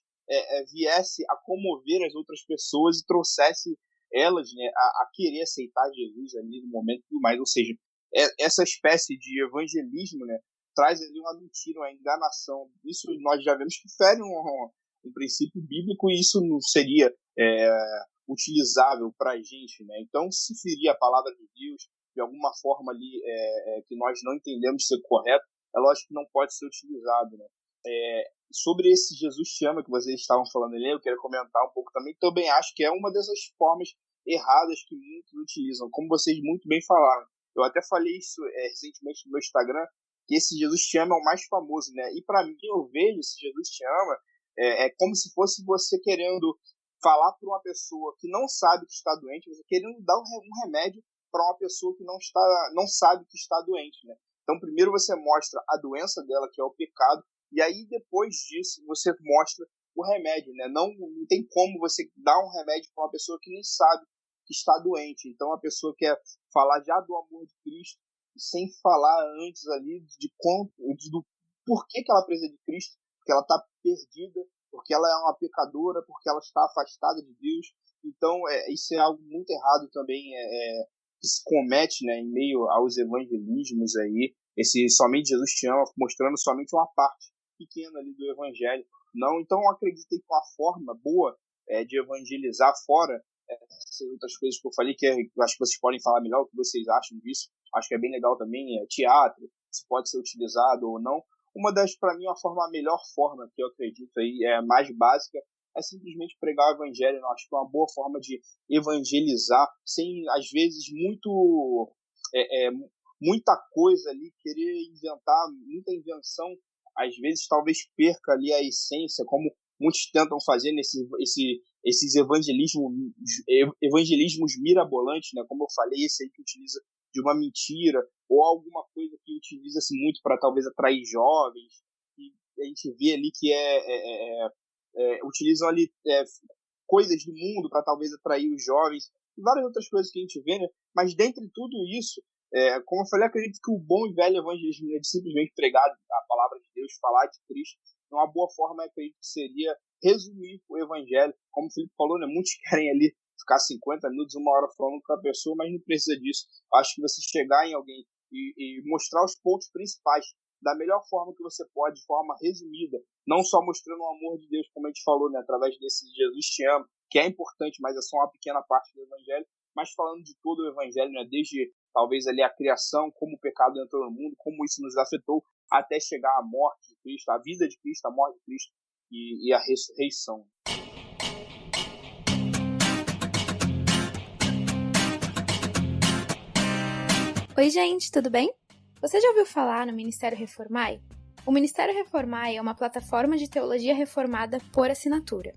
viesse a comover as outras pessoas e trouxesse elas, né, a querer aceitar Jesus ali no momento e tudo mais. Ou seja, essa espécie de evangelismo, né, traz ali uma mentira, uma enganação. Isso nós já vemos que fere um princípio bíblico e isso não seria utilizável para a gente, né? Então, se ferir a palavra de Deus de alguma forma ali que nós não entendemos ser correto, é lógico que não pode ser utilizado, né? Sobre esse Jesus te ama que vocês estavam falando ali, eu quero comentar um pouco também. Também acho que é uma dessas formas erradas que muitos utilizam, como vocês muito bem falaram. Eu até falei isso recentemente no meu Instagram, que esse Jesus te ama é o mais famoso, né? E para mim, eu vejo esse Jesus te ama como se fosse você querendo falar para uma pessoa que não sabe que está doente, você querendo dar um remédio para uma pessoa que não sabe que está doente, né? Então, primeiro você mostra a doença dela, que é o pecado, E aí, depois disso, você mostra o remédio, né? Não tem como você dar um remédio para uma pessoa que nem sabe que está doente. Então, a pessoa quer falar já do amor de Cristo, sem falar antes ali do porquê que ela precisa de Cristo, porque ela está perdida, porque ela é uma pecadora, porque ela está afastada de Deus. Então, isso é algo muito errado também, que se comete, né, em meio aos evangelismos aí, esse somente Jesus te ama, mostrando somente uma parte pequena ali do evangelho. Não, então eu acredito que uma forma boa de evangelizar fora essas outras coisas que eu falei, que eu acho que vocês podem falar melhor o que vocês acham disso, acho que é bem legal também, teatro, se pode ser utilizado ou não. Para mim, a melhor forma que eu acredito aí, mais básica, é simplesmente pregar o evangelho. Eu acho que é uma boa forma de evangelizar, sem, às vezes, muita coisa ali, querer inventar, muita invenção, às vezes talvez perca ali a essência, como muitos tentam fazer esses evangelismos mirabolantes, né? Como eu falei, esse aí que utiliza de uma mentira, ou alguma coisa que utiliza-se muito para talvez atrair jovens, e a gente vê ali que utilizam ali coisas do mundo para talvez atrair os jovens, e várias outras coisas que a gente vê, né? Mas dentre tudo isso, como eu falei, acredito que o bom e velho evangelismo é de simplesmente pregar a palavra de Deus, falar de Cristo. Uma boa forma, acredito que seria resumir o evangelho. Como o Felipe falou, né? Muitos querem ali ficar 50 minutos, 1 hora falando com a pessoa, mas não precisa disso. Acho que você chegar em alguém e mostrar os pontos principais da melhor forma que você pode, de forma resumida, não só mostrando o amor de Deus, como a gente falou, né? Através desse Jesus te ama, que é importante, mas é só uma pequena parte do evangelho, mas falando de todo o evangelho, né? Desde talvez ali a criação, como o pecado entrou no mundo, como isso nos afetou, até chegar à morte de Cristo, a vida de Cristo, a morte de Cristo e a ressurreição. Oi, gente, tudo bem? Você já ouviu falar no Ministério Reformai? O Ministério Reformai é uma plataforma de teologia reformada por assinatura.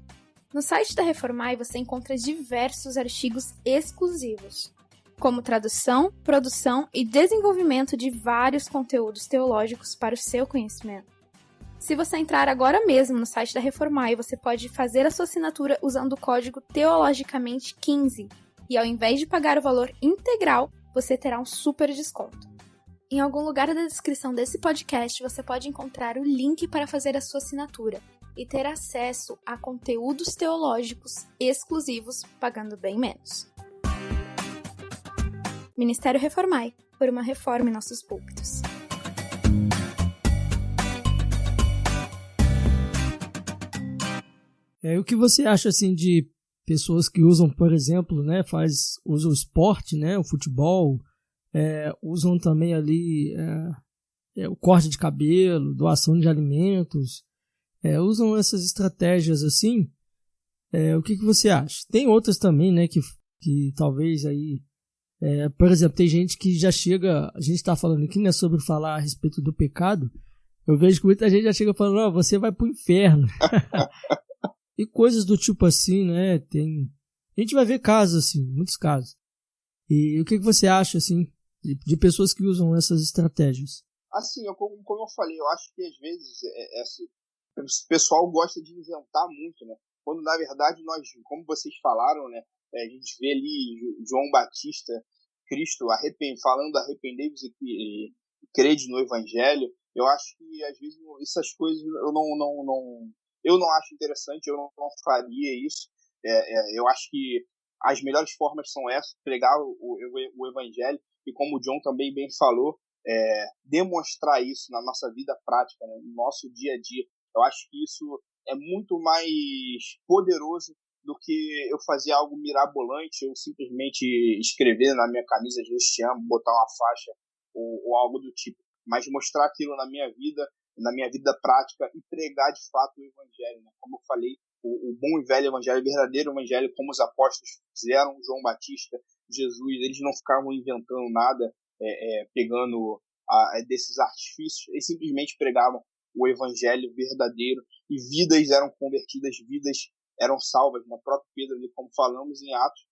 No site da Reformai você encontra diversos artigos exclusivos, como tradução, produção e desenvolvimento de vários conteúdos teológicos para o seu conhecimento. Se você entrar agora mesmo no site da Reformai, você pode fazer a sua assinatura usando o código teologicamente15 e ao invés de pagar o valor integral, você terá um super desconto. Em algum lugar da descrição desse podcast você pode encontrar o link para fazer a sua assinatura e ter acesso a conteúdos teológicos exclusivos pagando bem menos. Ministério Reformai, por uma reforma em nossos púlpitos. O que você acha assim de pessoas que usam, por exemplo, né, usam o esporte, né, o futebol, usam também ali o corte de cabelo, doação de alimentos, usam essas estratégias assim? O que você acha? Tem outras também, né, que talvez aí, por exemplo, tem gente que já chega, a gente está falando aqui, né, sobre falar a respeito do pecado, eu vejo que muita gente já chega falando, você vai pro inferno. E coisas do tipo assim, né, a gente vai ver casos assim, muitos casos. E o que você acha, assim, de pessoas que usam essas estratégias? Assim, como eu falei, eu acho que às vezes o pessoal gosta de inventar muito, né? Quando na verdade nós, como vocês falaram, né, a gente vê ali João Batista, Cristo falando arrependei-vos e crede no Evangelho. Eu acho que às vezes essas coisas eu não acho interessante, eu não faria isso. Eu acho que as melhores formas são essas, pregar o Evangelho e, como o John também bem falou, demonstrar isso na nossa vida prática, né, no nosso dia a dia. Eu acho que isso é muito mais poderoso do que eu fazer algo mirabolante, eu simplesmente escrever na minha camisa Jesus te amo, botar uma faixa ou algo do tipo. Mas mostrar aquilo na minha vida prática e pregar de fato o Evangelho, né? Como eu falei, o bom e velho Evangelho, o verdadeiro Evangelho, como os apóstolos fizeram, João Batista, Jesus, eles não ficavam inventando nada, pegando desses artifícios, eles simplesmente pregavam o Evangelho verdadeiro e vidas eram convertidas, vidas eram salvas. O próprio Pedro, ali, como falamos em Atos,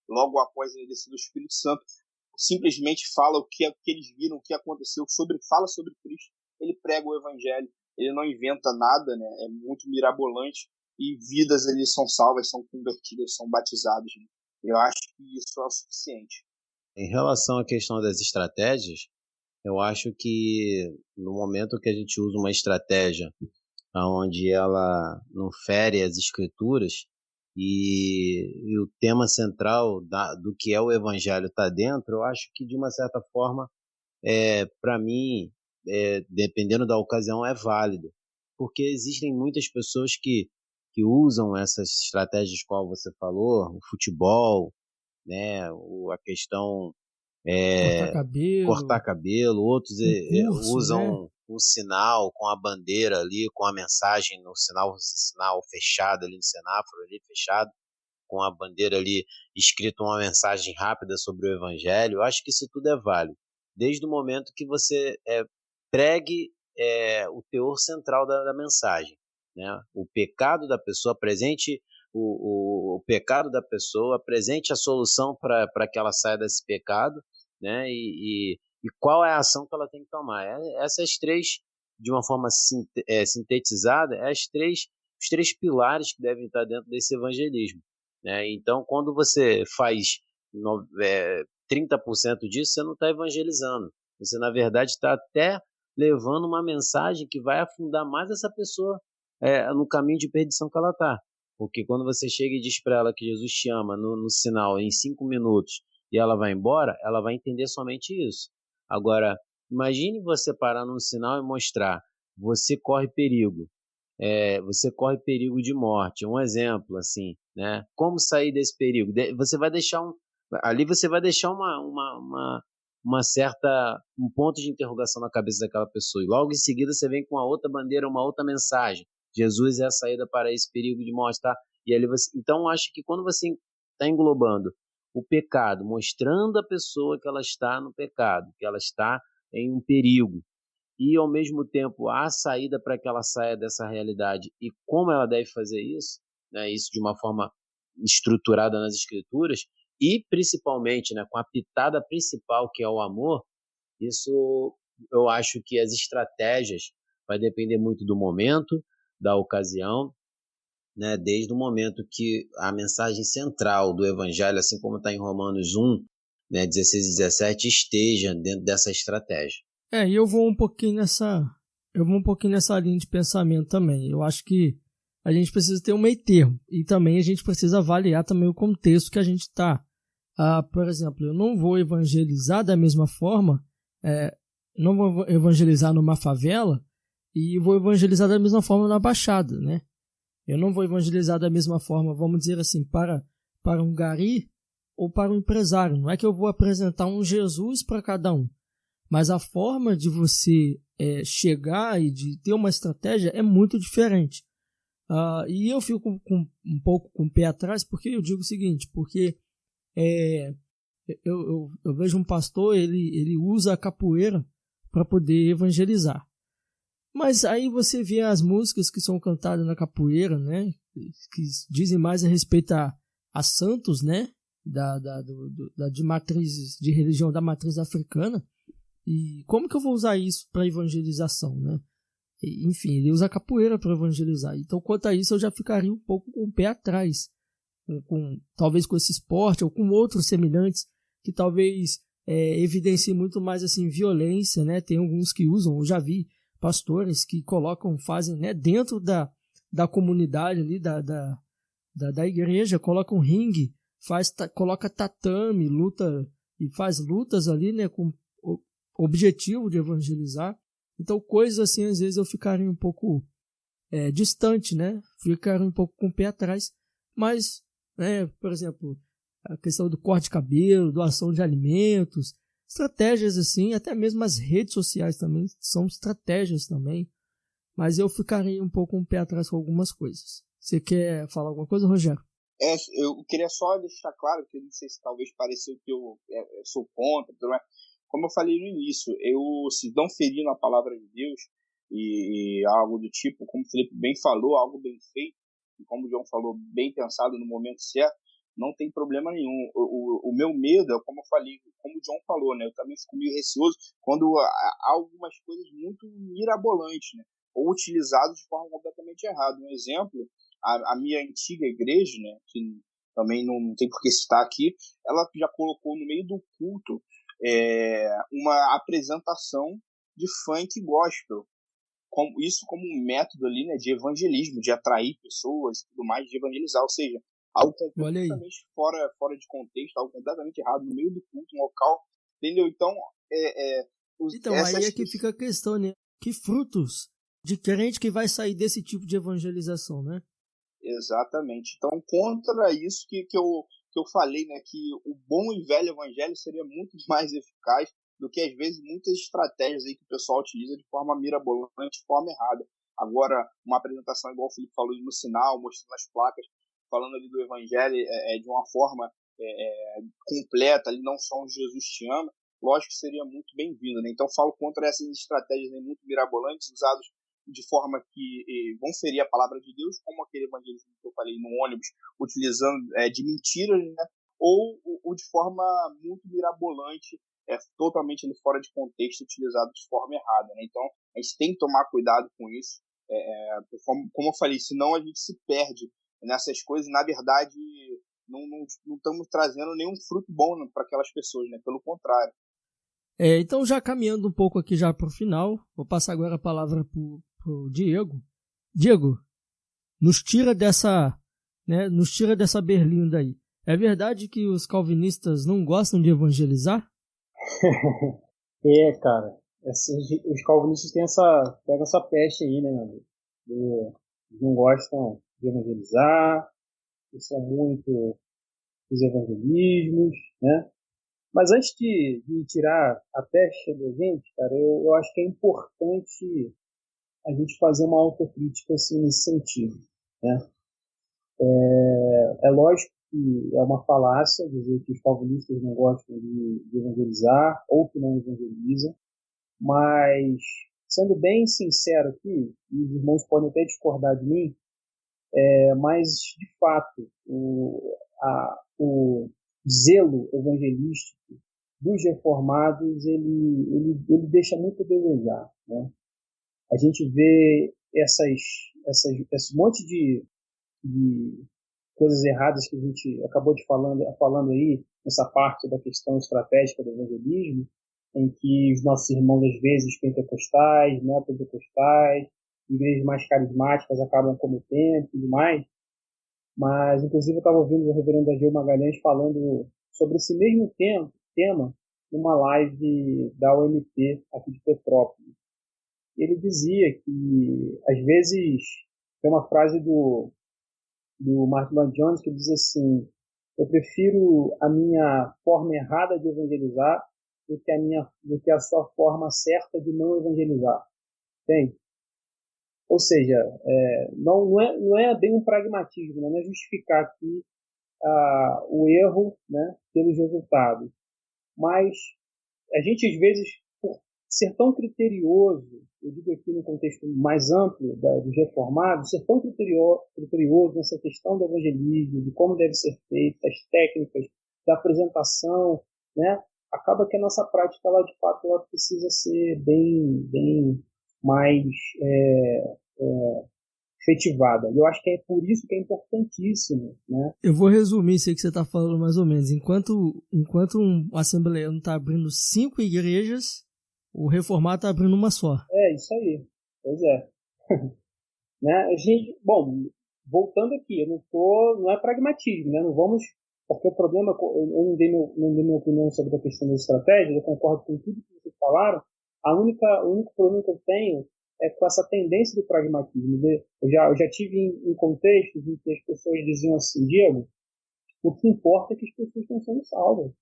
logo após a descida do Espírito Santo, simplesmente fala o que eles viram, o que aconteceu, fala sobre Cristo. ele prega o evangelho, ele não inventa nada, né? É muito mirabolante e vidas ali são salvas, são convertidas, são batizadas, né? Eu acho que isso é o suficiente. Em relação à questão das estratégias, eu acho que no momento que a gente usa uma estratégia onde ela não fere as escrituras e o tema central do que é o evangelho está dentro, eu acho que de uma certa forma, para mim, dependendo da ocasião, é válido. Porque existem muitas pessoas que usam essas estratégias, qual você falou, o futebol, né, a questão cortar cabelo, outros curso, usam né? um sinal com a bandeira ali, com a mensagem no sinal fechado ali no semáforo ali fechado, com a bandeira ali escrito uma mensagem rápida sobre o evangelho. Eu acho que isso tudo é válido, desde o momento que você pregue o teor central da mensagem, né? O pecado da pessoa, apresente o pecado da pessoa, apresente a solução para que ela saia desse pecado, né? E qual é a ação que ela tem que tomar. Essas três, de uma forma sintetizada, os três pilares que devem estar dentro desse evangelismo, né? Então, quando você faz 30% disso, você não está evangelizando. Você, na verdade, está até levando uma mensagem que vai afundar mais essa pessoa no caminho de perdição que ela está. Porque quando você chega e diz para ela que Jesus te ama no sinal em 5 minutos e ela vai embora, ela vai entender somente isso. Agora, imagine você parar num sinal e mostrar: você corre perigo. Você corre perigo de morte. Um exemplo, assim, né? Como sair desse perigo? Você vai deixar ali você vai deixar um ponto de interrogação na cabeça daquela pessoa. E logo em seguida você vem com a outra bandeira, uma outra mensagem. Jesus é a saída para esse perigo de morte, tá? E ali então, acho que quando você está englobando o pecado, mostrando a pessoa que ela está no pecado, que ela está em um perigo, e ao mesmo tempo a saída para que ela saia dessa realidade e como ela deve fazer isso, né, isso de uma forma estruturada nas escrituras e principalmente, né, com a pitada principal que é o amor, isso eu acho que as estratégias vai depender muito do momento, da ocasião, né, desde o momento que a mensagem central do evangelho, assim como está em Romanos 1, né, 16 e 17, esteja dentro dessa estratégia. E eu vou um pouquinho nessa linha de pensamento também. Eu acho que a gente precisa ter um meio termo e também a gente precisa avaliar também o contexto que a gente está. Por exemplo, eu não vou evangelizar da mesma forma, não vou evangelizar numa favela e vou evangelizar da mesma forma na Baixada, né? Eu não vou evangelizar da mesma forma, vamos dizer assim, para um gari ou para um empresário. Não é que eu vou apresentar um Jesus para cada um, mas a forma de você chegar e de ter uma estratégia é muito diferente. E eu fico um pouco com o pé atrás, porque eu digo o seguinte, porque eu vejo um pastor, ele usa a capoeira para poder evangelizar. Mas aí você vê as músicas que são cantadas na capoeira, né, que dizem mais a respeito a santos, né, de matriz de religião da matriz africana. E como que eu vou usar isso para evangelização, né? Enfim, ele usa a capoeira para evangelizar. Então, quanto a isso, eu já ficaria um pouco com o pé atrás, talvez com esse esporte ou com outros semelhantes que talvez evidenciem muito mais assim violência, né? Tem alguns que usam, eu já vi pastores que fazem, né, dentro da comunidade ali, da igreja, colocam ringue, coloca tatame, luta e faz lutas ali, né, com o objetivo de evangelizar. Então, coisas assim, às vezes eu ficaria um pouco distante, né? Ficaria um pouco com o pé atrás. Mas, né, por exemplo, a questão do corte de cabelo, doação de alimentos, estratégias assim, até mesmo as redes sociais também são estratégias também. Mas eu ficaria um pouco com o pé atrás com algumas coisas. Você quer falar alguma coisa, Rogério? Eu queria só deixar claro, que não sei se talvez pareceu que eu sou contra, mas como eu falei no início, se não ferindo a palavra de Deus e algo do tipo, como o Felipe bem falou, algo bem feito, e como o João falou, bem pensado no momento certo, não tem problema nenhum. O meu medo é, como eu falei, como o John falou, né? Eu também fico meio receoso quando há algumas coisas muito mirabolantes, né? Ou utilizadas de forma completamente errada. Um exemplo, a minha antiga igreja, né? Que também não tem por que citar aqui, ela já colocou no meio do culto uma apresentação de funk gospel. Isso como um método ali, né, de evangelismo, de atrair pessoas e tudo mais, de evangelizar, ou seja, algo completamente fora de contexto, algo completamente errado, no meio do culto, um local, entendeu? Então, aí é que fica a questão, né? Que frutos de crente que vai sair desse tipo de evangelização, né? Exatamente. Então, contra isso que eu falei, né, que o bom e velho evangelho seria muito mais eficaz do que, às vezes, muitas estratégias aí que o pessoal utiliza de forma mirabolante, de forma errada. Agora, uma apresentação, igual o Felipe falou, no sinal, mostrando as placas, falando ali do evangelho de uma forma completa, ali não só um Jesus te ama, lógico que seria muito bem-vindo, né? Então, falo contra essas estratégias aí muito mirabolantes, usadas de forma que vão ferir a palavra de Deus, como aquele evangelismo que eu falei no ônibus, utilizando de mentiras, né? Ou de forma muito mirabolante, totalmente fora de contexto, utilizado de forma errada, né? Então, a gente tem que tomar cuidado com isso. Como eu falei, senão a gente se perde nessas coisas. Na verdade, não estamos trazendo nenhum fruto bom, né, para aquelas pessoas, né? Pelo contrário. Então, já caminhando um pouco aqui já para o final, vou passar agora a palavra para o Diego. Diego, nos tira dessa berlinda aí. É verdade que os calvinistas não gostam de evangelizar? Cara. Os calvinistas pegam essa peste aí, né, meu amigo? Eles não gostam de evangelizar, eles são muito dos evangelismos, né? Mas antes de tirar a peste da gente, cara, eu acho que é importante a gente fazer uma autocrítica assim, nesse sentido, né? É lógico que é uma falácia dizer que os calvinistas não gostam de evangelizar ou que não evangelizam, mas, sendo bem sincero aqui, e os irmãos podem até discordar de mim, mas, de fato, o zelo evangelístico dos reformados, ele deixa muito a desejar, né? A gente vê esse monte de coisas erradas que a gente acabou de falando aí, nessa parte da questão estratégica do evangelismo, em que os nossos irmãos, às vezes, pentecostais, neopentecostais, igrejas mais carismáticas acabam cometendo e tudo mais. Mas, inclusive, eu estava ouvindo o reverendo Ageu Magalhães falando sobre esse mesmo tema numa live da UMP aqui de Petrópolis. Ele dizia que, às vezes, tem uma frase do Martin Lloyd Jones que diz assim: eu prefiro a minha forma errada de evangelizar do que a sua forma certa de não evangelizar. Entende? Ou seja, não é bem um pragmatismo, não é justificar aqui o erro, né, pelos resultados. Mas a gente, às vezes, por ser tão criterioso, eu digo aqui no contexto mais amplo dos reformados, ser tão criterioso nessa questão do evangelismo, de como deve ser feito, das técnicas, da apresentação, né, acaba que a nossa prática, ela, de fato, ela precisa ser bem mais efetivada. Eu acho que é por isso que é importantíssimo, né? Eu vou resumir isso aí que você está falando mais ou menos. Enquanto um assembleano está abrindo 5 igrejas, o reformado está abrindo uma só. Isso aí. Pois é. Né? Bom, voltando aqui, não é pragmatismo, né? Não vamos, porque o problema, eu não dei minha opinião sobre a questão das estratégias, eu concordo com tudo que vocês falaram. O único problema que eu tenho é com essa tendência do pragmatismo. Eu já tive em contextos em que as pessoas diziam assim: Diego, o que importa é que as pessoas estão sendo salvas.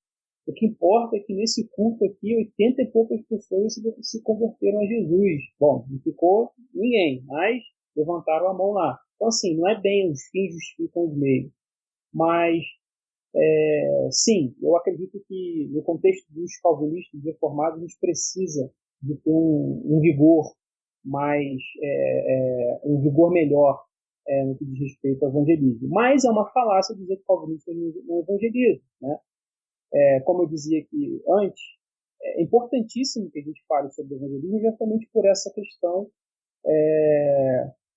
O que importa é que nesse culto aqui 80 e poucas pessoas se converteram a Jesus. Bom, não ficou ninguém, mas levantaram a mão lá. Então, assim, não é bem os fins justificam os meios. Mas, sim, eu acredito que no contexto dos calvinistas reformados, a gente precisa de ter um vigor mais, um vigor melhor no que diz respeito ao evangelismo. Mas é uma falácia dizer que calvinistas não evangelizam, né? Como eu dizia aqui antes, é importantíssimo que a gente fale sobre o evangelismo justamente por essa questão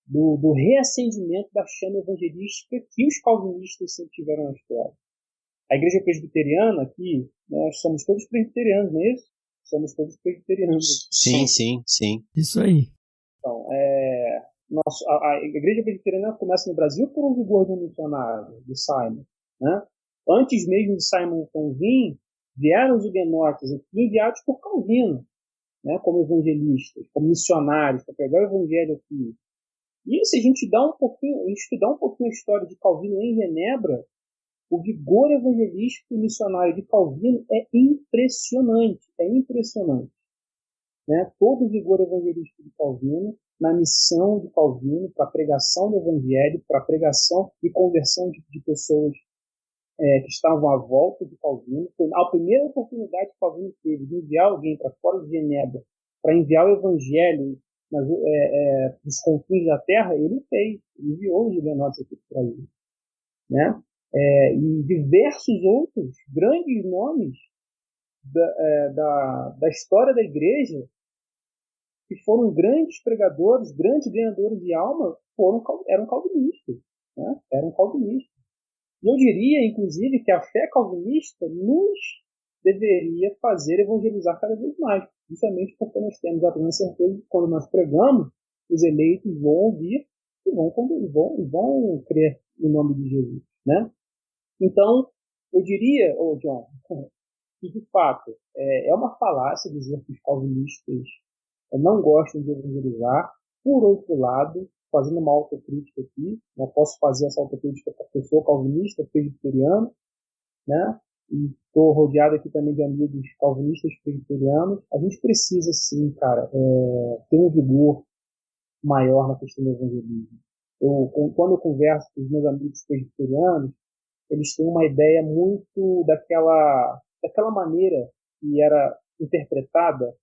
do reacendimento da chama evangelística que os calvinistas sempre tiveram na história. A igreja presbiteriana aqui, nós somos todos presbiterianos, não é isso? Somos todos presbiterianos. Sim. Isso aí. Então, a igreja presbiteriana começa no Brasil por um vigor do missionário, de Simon, né? Antes mesmo de Simonton vir, vieram os huguenotes aqui, enviados por Calvino, né? Como evangelistas, como missionários, para pregar o evangelho aqui. E se a gente estudar um pouquinho a história de Calvino em Genebra, o vigor evangelístico e missionário de Calvino é impressionante, né? Todo o vigor evangelístico de Calvino, na missão de Calvino, para a pregação do evangelho, para a pregação e conversão de pessoas que estavam à volta de Calvino. A primeira oportunidade que Calvino teve de enviar alguém para fora de Genebra, para enviar o evangelho nos confins da terra, ele fez, ele enviou os huguenotes aqui para ele, né? E diversos outros grandes nomes da história da igreja, que foram grandes pregadores, grandes ganhadores de alma, eram calvinistas, né? Eram calvinistas. E eu diria, inclusive, que a fé calvinista nos deveria fazer evangelizar cada vez mais, justamente porque nós temos a plena certeza de que quando nós pregamos, os eleitos vão ouvir e vão crer no nome de Jesus, né? Então, eu diria, John, que de fato é uma falácia dizer que os calvinistas não gostam de evangelizar. Por outro lado, fazendo uma autocrítica aqui, eu posso fazer essa autocrítica para a pessoa calvinista, presbiteriana, né? E estou rodeado aqui também de amigos calvinistas presbiterianos. A gente precisa, sim, cara, ter um vigor maior na questão do evangelismo. Quando eu converso com os meus amigos presbiterianos, eles têm uma ideia muito daquela maneira que era interpretada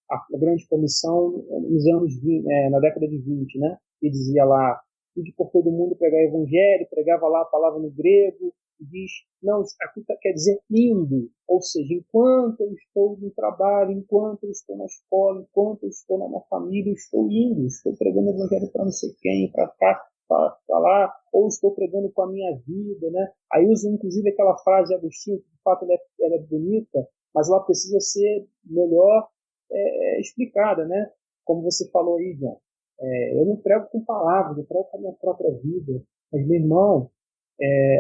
a grande comissão nos anos 20, na década de 20, né? Que dizia lá, ide por todo mundo pregar o evangelho, pregava lá a palavra no grego, e diz, não, aqui quer dizer indo, ou seja, enquanto eu estou no trabalho, enquanto eu estou na escola, enquanto eu estou na minha família, eu estou indo, estou pregando o evangelho para não sei quem, para cá, para lá, ou estou pregando com a minha vida, né? Aí usa inclusive aquela frase de Agostinho, que de fato ela é bonita, mas ela precisa ser melhor explicada, né? Como você falou aí, John. Eu não prego com palavras, eu prego com a minha própria vida. Mas, meu irmão,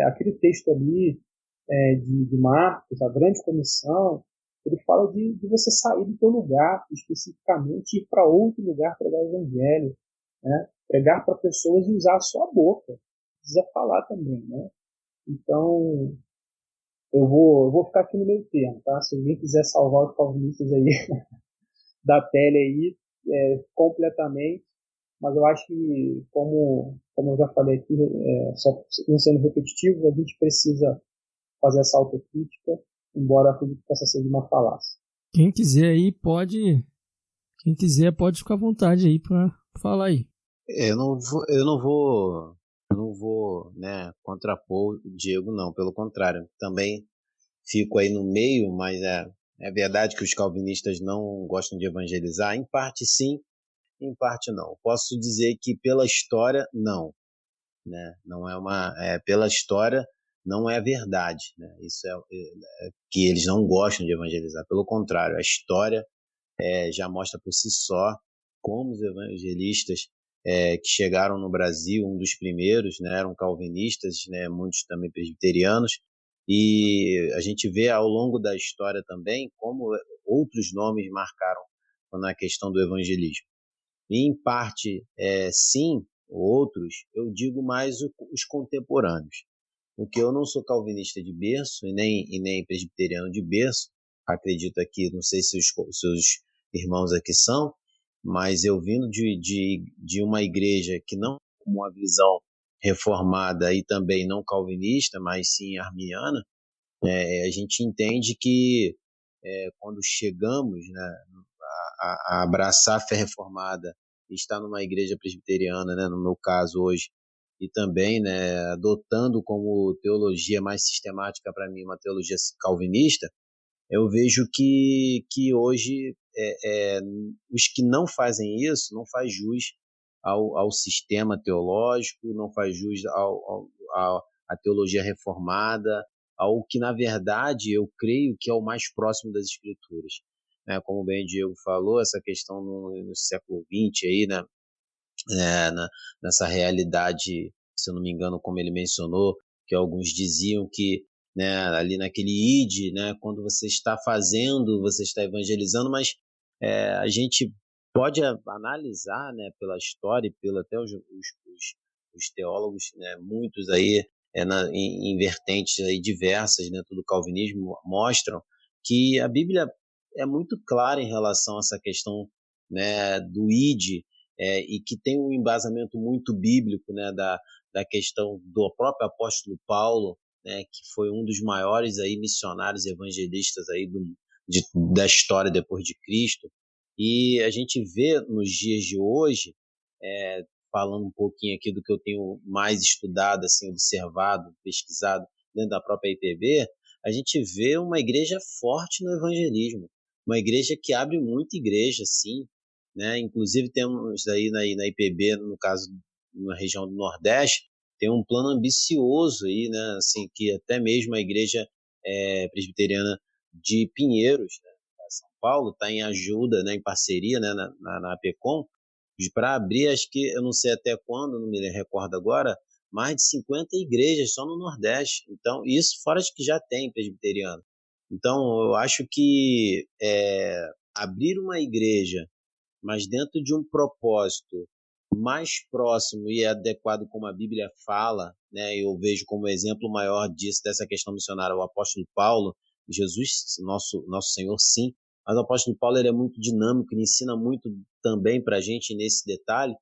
aquele texto ali de Marcos, a grande comissão, ele fala de você sair do teu lugar, especificamente, e ir para outro lugar pregar o evangelho, né? Pregar para pessoas e usar a sua boca. Precisa falar também, né? Então, eu vou ficar aqui no meio termo, tá? Se alguém quiser salvar os calvinistas aí da pele aí, completamente, mas eu acho que, como eu já falei aqui, só não sendo repetitivo, a gente precisa fazer essa autocrítica, embora acredito que possa ser de uma falácia. Quem quiser aí pode ficar à vontade aí para falar aí. Eu não vou, né, contrapor o Diego, não, pelo contrário, também fico aí no meio, mas é verdade que os calvinistas não gostam de evangelizar, em parte sim, em parte não. Posso dizer que pela história, não, né? Não pela história não é verdade, né? Isso é que eles não gostam de evangelizar, pelo contrário, a história já mostra por si só como os evangelistas que chegaram no Brasil, um dos primeiros, né, eram calvinistas, né, muitos também presbiterianos, e a gente vê ao longo da história também como outros nomes marcaram na questão do evangelismo. E em parte, sim, outros, eu digo mais os contemporâneos. Porque eu não sou calvinista de berço e nem presbiteriano de berço, acredito aqui, não sei se os seus irmãos aqui são, mas eu vindo de uma igreja que não com uma visão reformada e também não calvinista, mas sim arminiana, a gente entende que quando chegamos, né, a abraçar a fé reformada e estar numa igreja presbiteriana, né, no meu caso hoje, e também, né, adotando como teologia mais sistemática para mim uma teologia calvinista, eu vejo que hoje os que não fazem isso não faz jus ao sistema teológico, não faz jus à teologia reformada, ao que, na verdade, eu creio que é o mais próximo das Escrituras. Né? Como bem o Diego falou, essa questão no século XX, aí, né? Nessa realidade, se eu não me engano, como ele mencionou, que alguns diziam que, né, ali naquele id, né, quando você está fazendo, você está evangelizando, mas a gente pode analisar, né, pela história e pelo até os teólogos, né, muitos aí em vertentes aí diversas dentro do calvinismo mostram que a Bíblia é muito clara em relação a essa questão, né, do id, e que tem um embasamento muito bíblico, né, da questão do próprio apóstolo Paulo, né, que foi um dos maiores aí missionários evangelistas aí da história depois de Cristo. E a gente vê nos dias de hoje, falando um pouquinho aqui do que eu tenho mais estudado, assim, observado, pesquisado dentro da própria IPB, a gente vê uma igreja forte no evangelismo, uma igreja que abre muita igreja, sim, né? Inclusive temos aí na IPB, no caso, na região do Nordeste, tem um plano ambicioso aí, né? Assim, que até mesmo a igreja presbiteriana de Pinheiros, né, São Paulo, está em ajuda, né, em parceria, né, na APECOM, para abrir, acho que, eu não sei até quando, não me recordo agora, mais de 50 igrejas só no Nordeste. Então, isso fora de que já tem presbiteriano. Então, eu acho que abrir uma igreja, mas dentro de um propósito mais próximo e adequado como a Bíblia fala, né? Eu vejo como exemplo maior disso, dessa questão missionária, o apóstolo Paulo. Jesus, nosso Senhor, sim, mas o apóstolo Paulo, ele é muito dinâmico, ele ensina muito também para a gente nesse detalhe,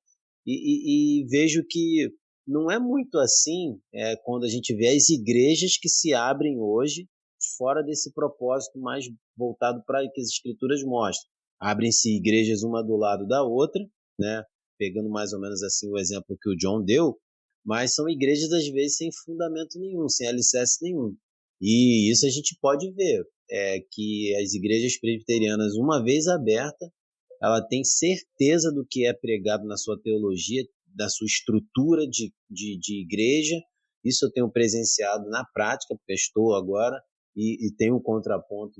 e vejo que não é muito assim quando a gente vê as igrejas que se abrem hoje fora desse propósito mais voltado para que as Escrituras mostram. Abrem-se igrejas uma do lado da outra, né? Pegando mais ou menos assim o exemplo que o John deu, mas são igrejas às vezes sem fundamento nenhum, sem alicerce nenhum. E isso a gente pode ver, que as igrejas presbiterianas, uma vez aberta, ela tem certeza do que é pregado na sua teologia, da sua estrutura de igreja. Isso eu tenho presenciado na prática, porque estou agora, e tenho um contraponto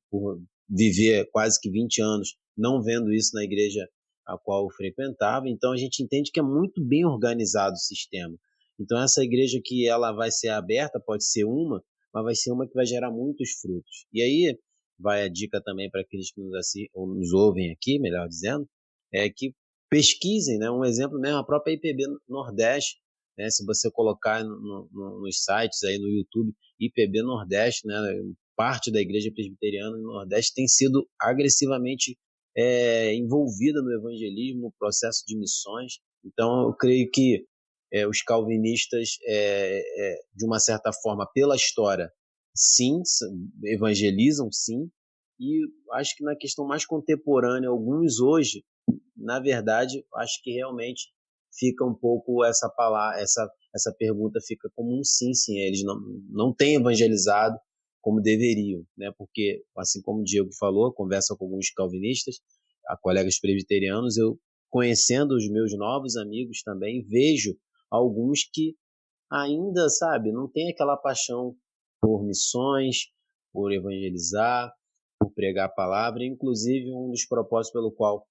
por viver quase que 20 anos não vendo isso na igreja a qual eu frequentava. Então a gente entende que é muito bem organizado o sistema. Então essa igreja que ela vai ser aberta, pode ser uma, mas vai ser uma que vai gerar muitos frutos. E aí vai a dica também para aqueles que nos ouvem aqui, melhor dizendo, que pesquisem, né? Um exemplo mesmo, a própria IPB Nordeste, né? Se você colocar nos sites aí no YouTube, IPB Nordeste, né? Parte da igreja presbiteriana no Nordeste tem sido agressivamente envolvida no evangelismo, no processo de missões. Então eu creio que os calvinistas, de uma certa forma, pela história, sim, evangelizam, sim, e acho que na questão mais contemporânea, alguns hoje, na verdade, acho que realmente fica um pouco essa pergunta fica como um sim, eles não têm evangelizado como deveriam, né? Porque, assim como o Diego falou, conversa com alguns calvinistas, colegas presbiterianos, eu, conhecendo os meus novos amigos também, vejo alguns que ainda, sabe, não tem aquela paixão por missões, por evangelizar, por pregar a palavra. Inclusive, um dos propósitos pelo qual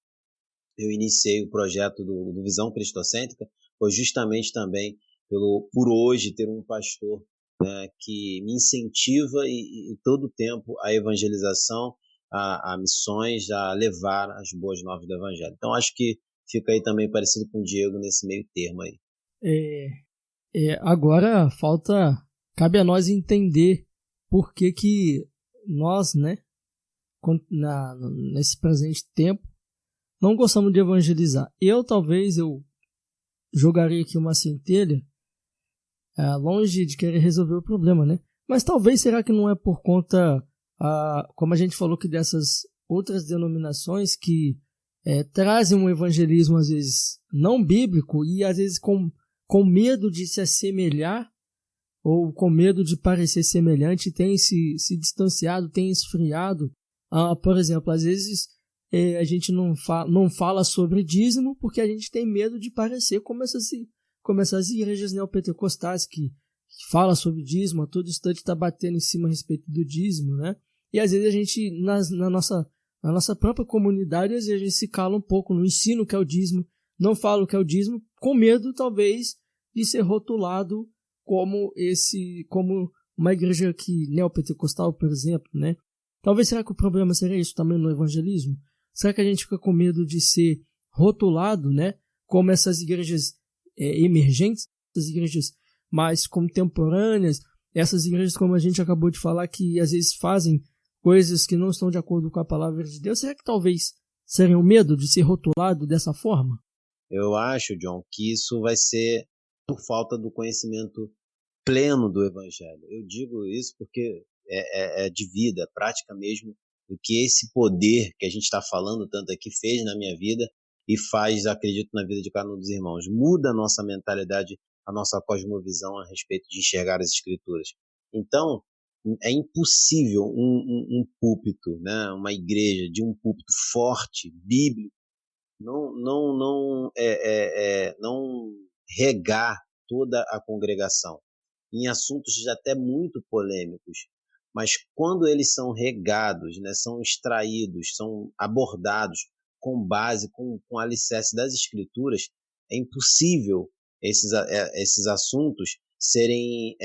eu iniciei o projeto do Visão Cristocêntrica foi justamente também por hoje ter um pastor, né, que me incentiva e todo o tempo a evangelização, a missões, a levar as boas novas do evangelho. Então acho que fica aí também parecido com o Diego nesse meio termo aí. Agora cabe a nós entender por que nós, né, nesse presente tempo, não gostamos de evangelizar. Talvez eu jogaria aqui uma centelha, longe de querer resolver o problema, né? Mas talvez, será que não é por conta, como a gente falou, que dessas outras denominações que trazem um evangelismo às vezes não bíblico e às vezes com com medo de se assemelhar ou com medo de parecer semelhante, tem se distanciado, tem esfriado. Por exemplo, às vezes a gente não fala sobre dízimo porque a gente tem medo de parecer como essas igrejas neopentecostais que falam sobre dízimo, a todo instante está batendo em cima a respeito do dízimo, né? E às vezes a gente, na nossa própria comunidade, às vezes a gente se cala um pouco, não ensina o que é o dízimo, não fala o que é o dízimo, com medo talvez de ser rotulado como uma igreja neopentecostal, por exemplo, né? Talvez, será que o problema seria isso também no evangelismo? Será que a gente fica com medo de ser rotulado, né? Como essas igrejas emergentes, essas igrejas mais contemporâneas, essas igrejas, como a gente acabou de falar, que às vezes fazem coisas que não estão de acordo com a palavra de Deus? Será que talvez seria o medo de ser rotulado dessa forma? Eu acho, John, que isso vai ser por falta do conhecimento pleno do Evangelho. Eu digo isso porque é de vida, prática mesmo, do que esse poder que a gente está falando tanto aqui fez na minha vida e faz, acredito, na vida de cada um dos irmãos. Muda a nossa mentalidade, a nossa cosmovisão a respeito de enxergar as Escrituras. Então, é impossível um púlpito, né, uma igreja de um púlpito forte, bíblico, não regar toda a congregação em assuntos até muito polêmicos, mas quando eles são regados, né, são extraídos, são abordados com base, com alicerce das Escrituras, é impossível esses assuntos serem,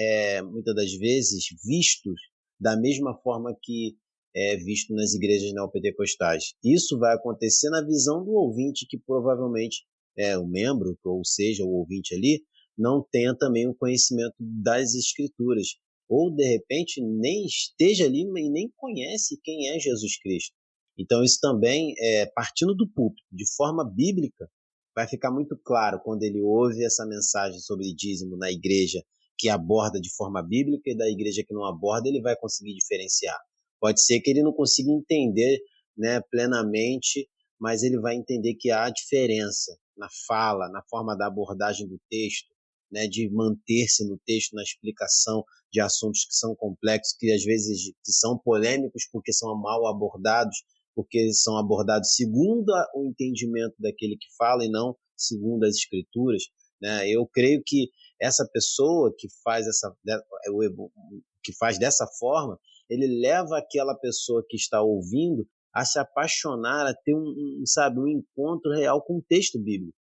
muitas das vezes, vistos da mesma forma que é visto nas igrejas neopentecostais. Isso vai acontecer na visão do ouvinte, que provavelmente é o membro, ou seja, o ouvinte ali, não tenha também o conhecimento das Escrituras, ou de repente nem esteja ali e nem conhece quem é Jesus Cristo. Então isso também, partindo do púlpito, de forma bíblica, vai ficar muito claro quando ele ouve essa mensagem sobre dízimo na igreja que aborda de forma bíblica e da igreja que não aborda, ele vai conseguir diferenciar. Pode ser que ele não consiga entender, né, plenamente, mas ele vai entender que há diferença na fala, na forma da abordagem do texto, né, de manter-se no texto, na explicação de assuntos que são complexos, que às vezes são polêmicos porque são mal abordados, porque são abordados segundo o entendimento daquele que fala e não segundo as Escrituras, né? Eu creio que essa pessoa que faz dessa forma, ele leva aquela pessoa que está ouvindo a se apaixonar, a ter um encontro real com o texto bíblico,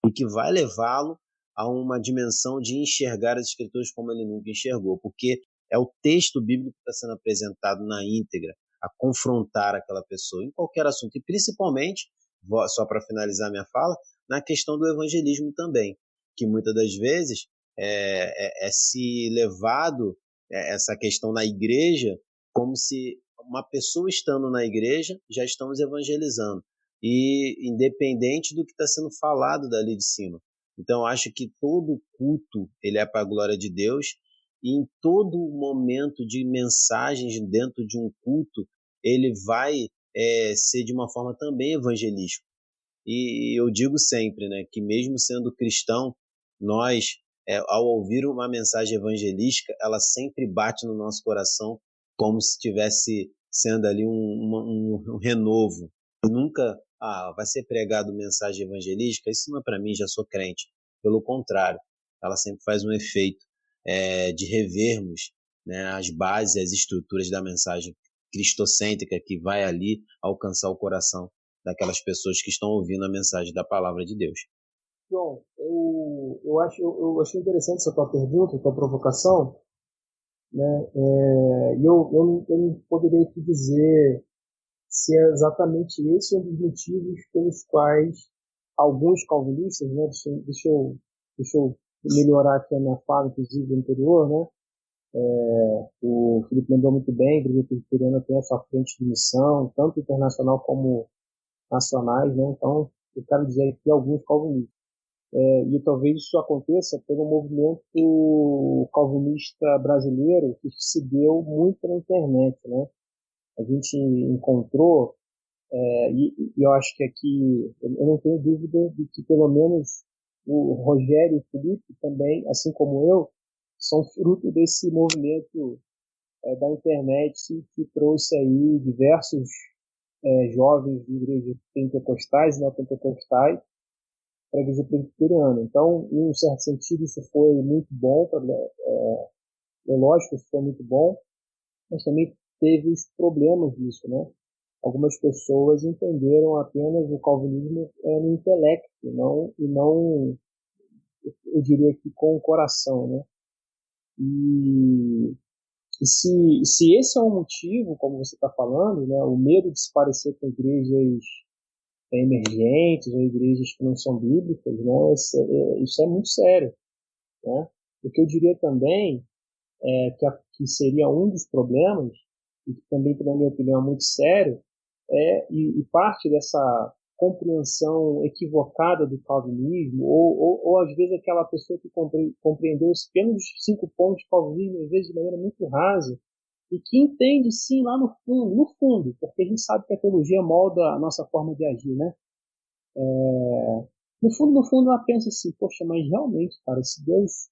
e que vai levá-lo a uma dimensão de enxergar as Escrituras como ele nunca enxergou, porque é o texto bíblico que está sendo apresentado na íntegra, a confrontar aquela pessoa em qualquer assunto, e principalmente, só para finalizar minha fala, na questão do evangelismo também, que muitas das vezes se levado essa questão na igreja como se uma pessoa estando na igreja já estamos evangelizando, e independente do que está sendo falado dali de cima. Então, acho que todo culto ele é para a glória de Deus, e em todo momento de mensagens dentro de um culto, ele vai ser de uma forma também evangelística. E eu digo sempre, né, que mesmo sendo cristão, nós, ao ouvir uma mensagem evangelística, ela sempre bate no nosso coração como se estivesse sendo ali um renovo. Nunca vai ser pregado mensagem evangelística, isso não é para mim, já sou crente. Pelo contrário, ela sempre faz um efeito de revermos, né, as bases, as estruturas da mensagem cristocêntrica que vai ali alcançar o coração daquelas pessoas que estão ouvindo a mensagem da palavra de Deus. João, eu achei interessante essa tua pergunta, tua provocação, né? E eu não poderia te dizer se é exatamente esse um dos motivos pelos quais alguns calvinistas, né? Deixa eu melhorar aqui a minha fala, inclusive, anterior, né? O Felipe lembrou muito bem, a Igreja Presbiteriana tem a sua frente de missão, tanto internacional como nacionais, né? Então, eu quero dizer aqui alguns calvinistas. E talvez isso aconteça pelo movimento calvinista brasileiro que se deu muito na internet, né? A gente encontrou, e eu acho que aqui, eu não tenho dúvida de que pelo menos o Rogério e o Felipe também, assim como eu, são fruto desse movimento da internet que trouxe aí diversos jovens de igrejas pentecostais e neopentecostais para a igreja presbiteriana. Então, em um certo sentido, isso foi muito bom, lógico, isso foi muito bom, mas também teve os problemas disso, né? Algumas pessoas entenderam apenas o calvinismo no intelecto, e não, eu diria que com o coração, né? E se esse é um motivo, como você está falando, né, o medo de se parecer com igrejas emergentes ou igrejas que não são bíblicas, né, isso é muito sério, né? O que eu diria também é que seria um dos problemas, e que também, na minha opinião, é muito sério, e parte dessa compreensão equivocada do calvinismo, ou às vezes aquela pessoa que compreendeu apenas os 5 pontos de calvinismo, às vezes de maneira muito rasa, e que entende sim lá no fundo, porque a gente sabe que a teologia molda a nossa forma de agir, né? No fundo, ela pensa assim, poxa, mas realmente, cara, se Deus,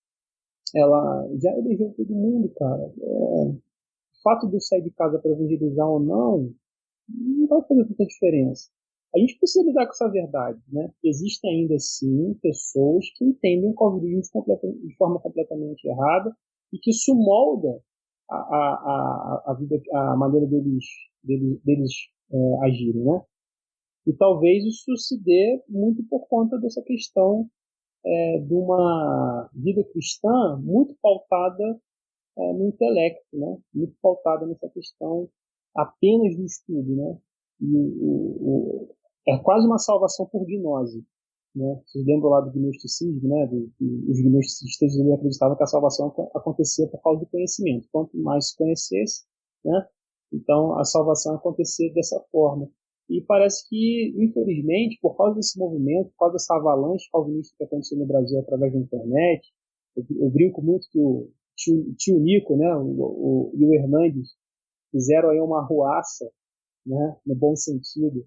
ela já elegeu todo mundo, cara, o fato de eu sair de casa para evangelizar ou não vai fazer tanta diferença. A gente precisa lidar com essa verdade, né? Existem ainda assim pessoas que entendem o calvinismo de forma completamente errada e que isso molda a vida, a maneira deles agirem, né? E talvez isso se dê muito por conta dessa questão de uma vida cristã muito pautada no intelecto, né? Muito pautada nessa questão apenas do estudo, né? É quase uma salvação por gnose, né? Vocês lembram lá do gnosticismo, né? Os gnosticistas acreditavam que a salvação acontecia por causa do conhecimento. Quanto mais se conhecesse, né? Então a salvação acontecia dessa forma. E parece que, infelizmente, por causa desse movimento, por causa dessa avalanche calvinista que aconteceu no Brasil através da internet, eu brinco muito que o tio Nico, né? E o Hernandes fizeram aí uma arruaça, né? No bom sentido,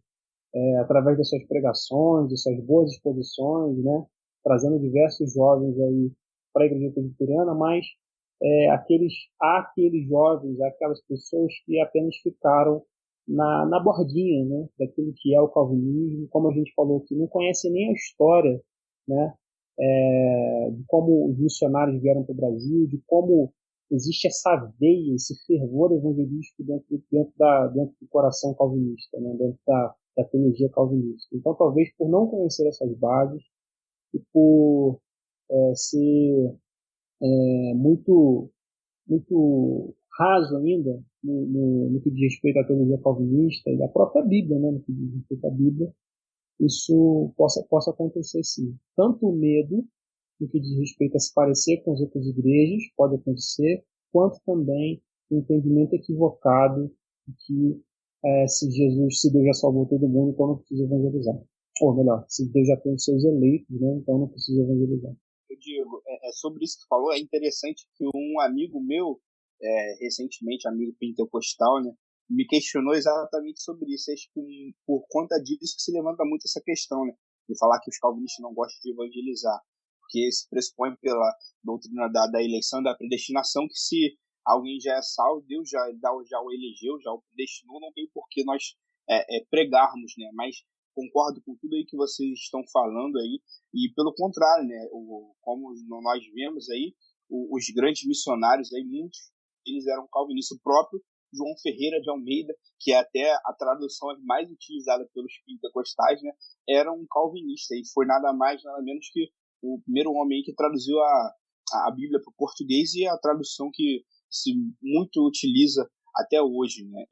através das suas pregações, de suas boas exposições, né? Trazendo diversos jovens aí para a igreja presbiteriana, mas há aqueles jovens, aquelas pessoas que apenas ficaram na bordinha, né? Daquilo que é o calvinismo, como a gente falou aqui, não conhecem nem a história, né? De como os missionários vieram para o Brasil, de como existe essa veia, esse fervor evangelístico dentro do coração calvinista, né? Dentro da teologia calvinista. Então, talvez por não conhecer essas bases e por ser muito raso ainda no que diz respeito à teologia calvinista e à própria Bíblia, né? No que diz respeito à Bíblia, isso possa acontecer sim. Tanto o medo no que diz respeito a se parecer com as outras igrejas pode acontecer, quanto também o entendimento equivocado de que se Deus já salvou todo mundo, então não precisa evangelizar. Ou melhor, se Deus já tem os seus eleitos, né, então não precisa evangelizar. Eu digo, sobre isso que tu falou, é interessante que um amigo meu, recentemente, amigo pentecostal, né, me questionou exatamente sobre isso. Acho que por conta disso que se levanta muito essa questão, né, de falar que os calvinistas não gostam de evangelizar, porque se pressupõe pela doutrina da eleição, da predestinação, que se alguém já é salvo, Deus já o elegeu, já o predestinou, não tem por que nós pregarmos, né? Mas concordo com tudo aí que vocês estão falando aí, e pelo contrário, né? Como nós vemos aí, os grandes missionários aí, muitos eles eram calvinistas. O próprio João Ferreira de Almeida, que é até a tradução mais utilizada pelos pentecostais, né? Era um calvinista, e foi nada mais, nada menos que o primeiro homem que traduziu a Bíblia para o português, e a tradução que se muito utiliza até hoje, né?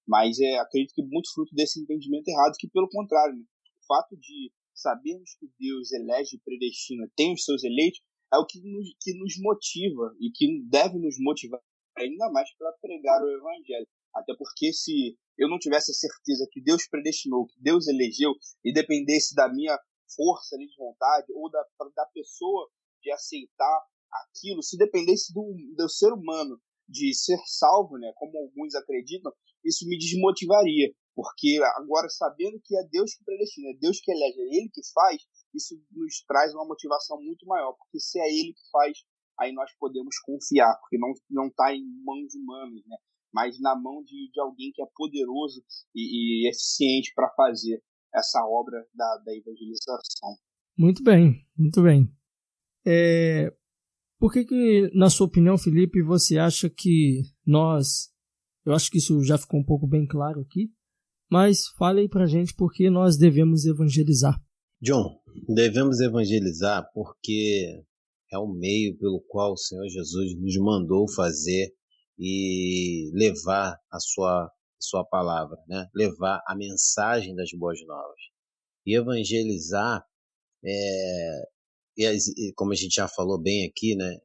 Mas acredito que muito fruto desse entendimento errado, que pelo contrário, né? O fato de sabermos que Deus elege e predestina, tem os seus eleitos, é o que nos motiva e que deve nos motivar ainda mais para pregar o evangelho. Até porque se eu não tivesse a certeza que Deus predestinou, que Deus elegeu, e dependesse da minha força de vontade ou da pessoa de aceitar aquilo, se dependesse do ser humano de ser salvo, né, como alguns acreditam, isso me desmotivaria, porque agora, sabendo que é Deus que predestina, é Deus que elege, é Ele que faz, isso nos traz uma motivação muito maior, porque se é ele que faz, aí nós podemos confiar, porque não está em mãos humanas, né? Mas na mão de alguém que é poderoso e eficiente para fazer essa obra da evangelização. Muito bem, muito bem. Por que, na sua opinião, Felipe, você acha que eu acho que isso já ficou um pouco bem claro aqui, mas fale aí pra gente por que nós devemos evangelizar. John, devemos evangelizar porque é o meio pelo qual o Senhor Jesus nos mandou fazer e levar a sua palavra, né? Levar a mensagem das boas novas. E evangelizar, como a gente já falou bem aqui, né?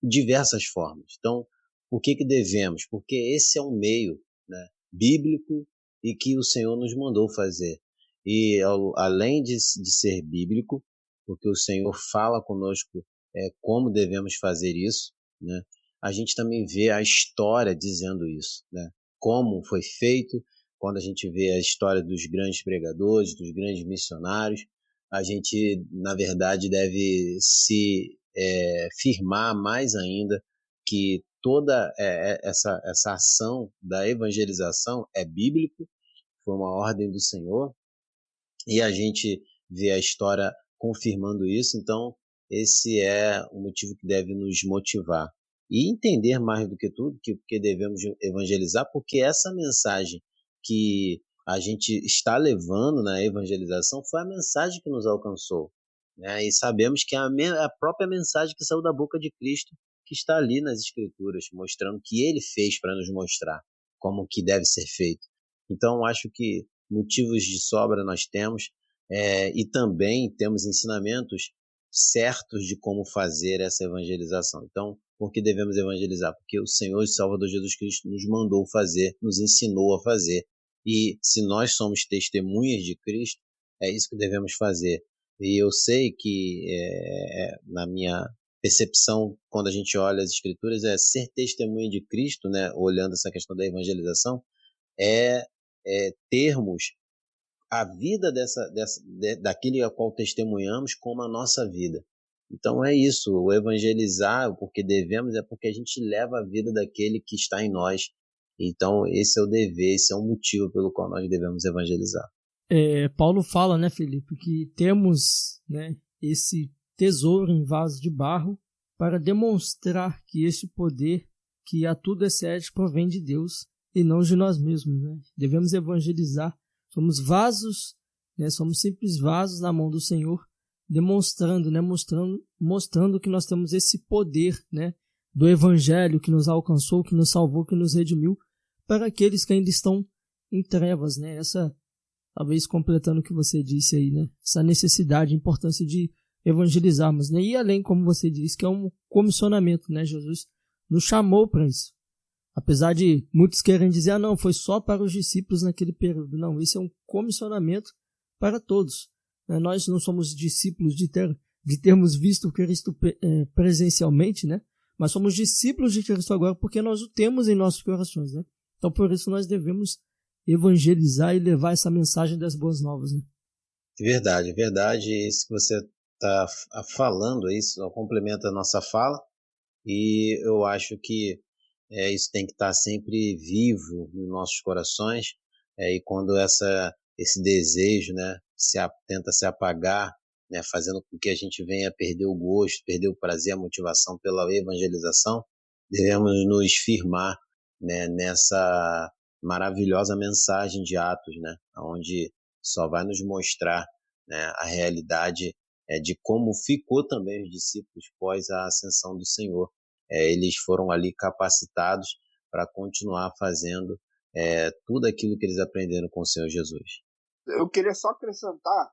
Diversas formas. Então, por que devemos? Porque esse é um meio, né, bíblico e que o Senhor nos mandou fazer. E além de ser bíblico, porque o Senhor fala conosco como devemos fazer isso, né? A gente também vê a história dizendo isso, né? Como foi feito. Quando a gente vê a história dos grandes pregadores, dos grandes missionários, a gente, na verdade, deve se firmar mais ainda que toda essa ação da evangelização é bíblico, foi uma ordem do Senhor, e a gente vê a história confirmando isso. Então esse é o motivo que deve nos motivar e entender mais do que tudo que devemos evangelizar, porque essa mensagem que a gente está levando na evangelização foi a mensagem que nos alcançou, né? E sabemos que é a própria mensagem que saiu da boca de Cristo, que está ali nas Escrituras, mostrando que Ele fez para nos mostrar como que deve ser feito. Então, acho que motivos de sobra nós temos, e também temos ensinamentos certos de como fazer essa evangelização. Então, por que devemos evangelizar? Porque o Senhor e Salvador Jesus Cristo nos mandou fazer, nos ensinou a fazer. E se nós somos testemunhas de Cristo, é isso que devemos fazer. E eu sei que, na minha percepção, quando a gente olha as Escrituras, ser testemunha de Cristo, né, olhando essa questão da evangelização, termos a vida daquele a qual testemunhamos como a nossa vida. Então é isso, o evangelizar, porque devemos, é porque a gente leva a vida daquele que está em nós. Então esse é o dever, esse é o motivo pelo qual nós devemos evangelizar. Paulo fala, né, Felipe, que temos, né, esse tesouro em vaso de barro para demonstrar que esse poder que a tudo excede provém de Deus e não de nós mesmos, né? Devemos evangelizar. Somos vasos, né? Somos simples vasos na mão do Senhor, demonstrando, né? Mostrando que nós temos esse poder, né? Do Evangelho que nos alcançou, que nos salvou, que nos redimiu, para aqueles que ainda estão em trevas, né? Essa, talvez completando o que você disse aí, né? Essa necessidade, importância de evangelizarmos, né? E além, como você disse, que é um comissionamento, né? Jesus nos chamou para isso. Apesar de muitos querem dizer, não, foi só para os discípulos naquele período. Não, esse é um comissionamento para todos. Nós não somos discípulos de termos visto Cristo presencialmente, né? Mas somos discípulos de Cristo agora porque nós o temos em nossos corações, né? Então, por isso, nós devemos evangelizar e levar essa mensagem das boas novas, né? Verdade. Isso que você está falando, isso complementa a nossa fala, e eu acho que isso tem que estar sempre vivo nos nossos corações, e quando esse desejo, né, tenta se apagar, né, fazendo com que a gente venha a perder o gosto, perder o prazer, a motivação pela evangelização, devemos nos firmar, né, nessa maravilhosa mensagem de Atos, né, onde só vai nos mostrar, né, a realidade de como ficou também os discípulos pós a ascensão do Senhor. Eles foram ali capacitados para continuar fazendo tudo aquilo que eles aprenderam com o Senhor Jesus. Eu queria só acrescentar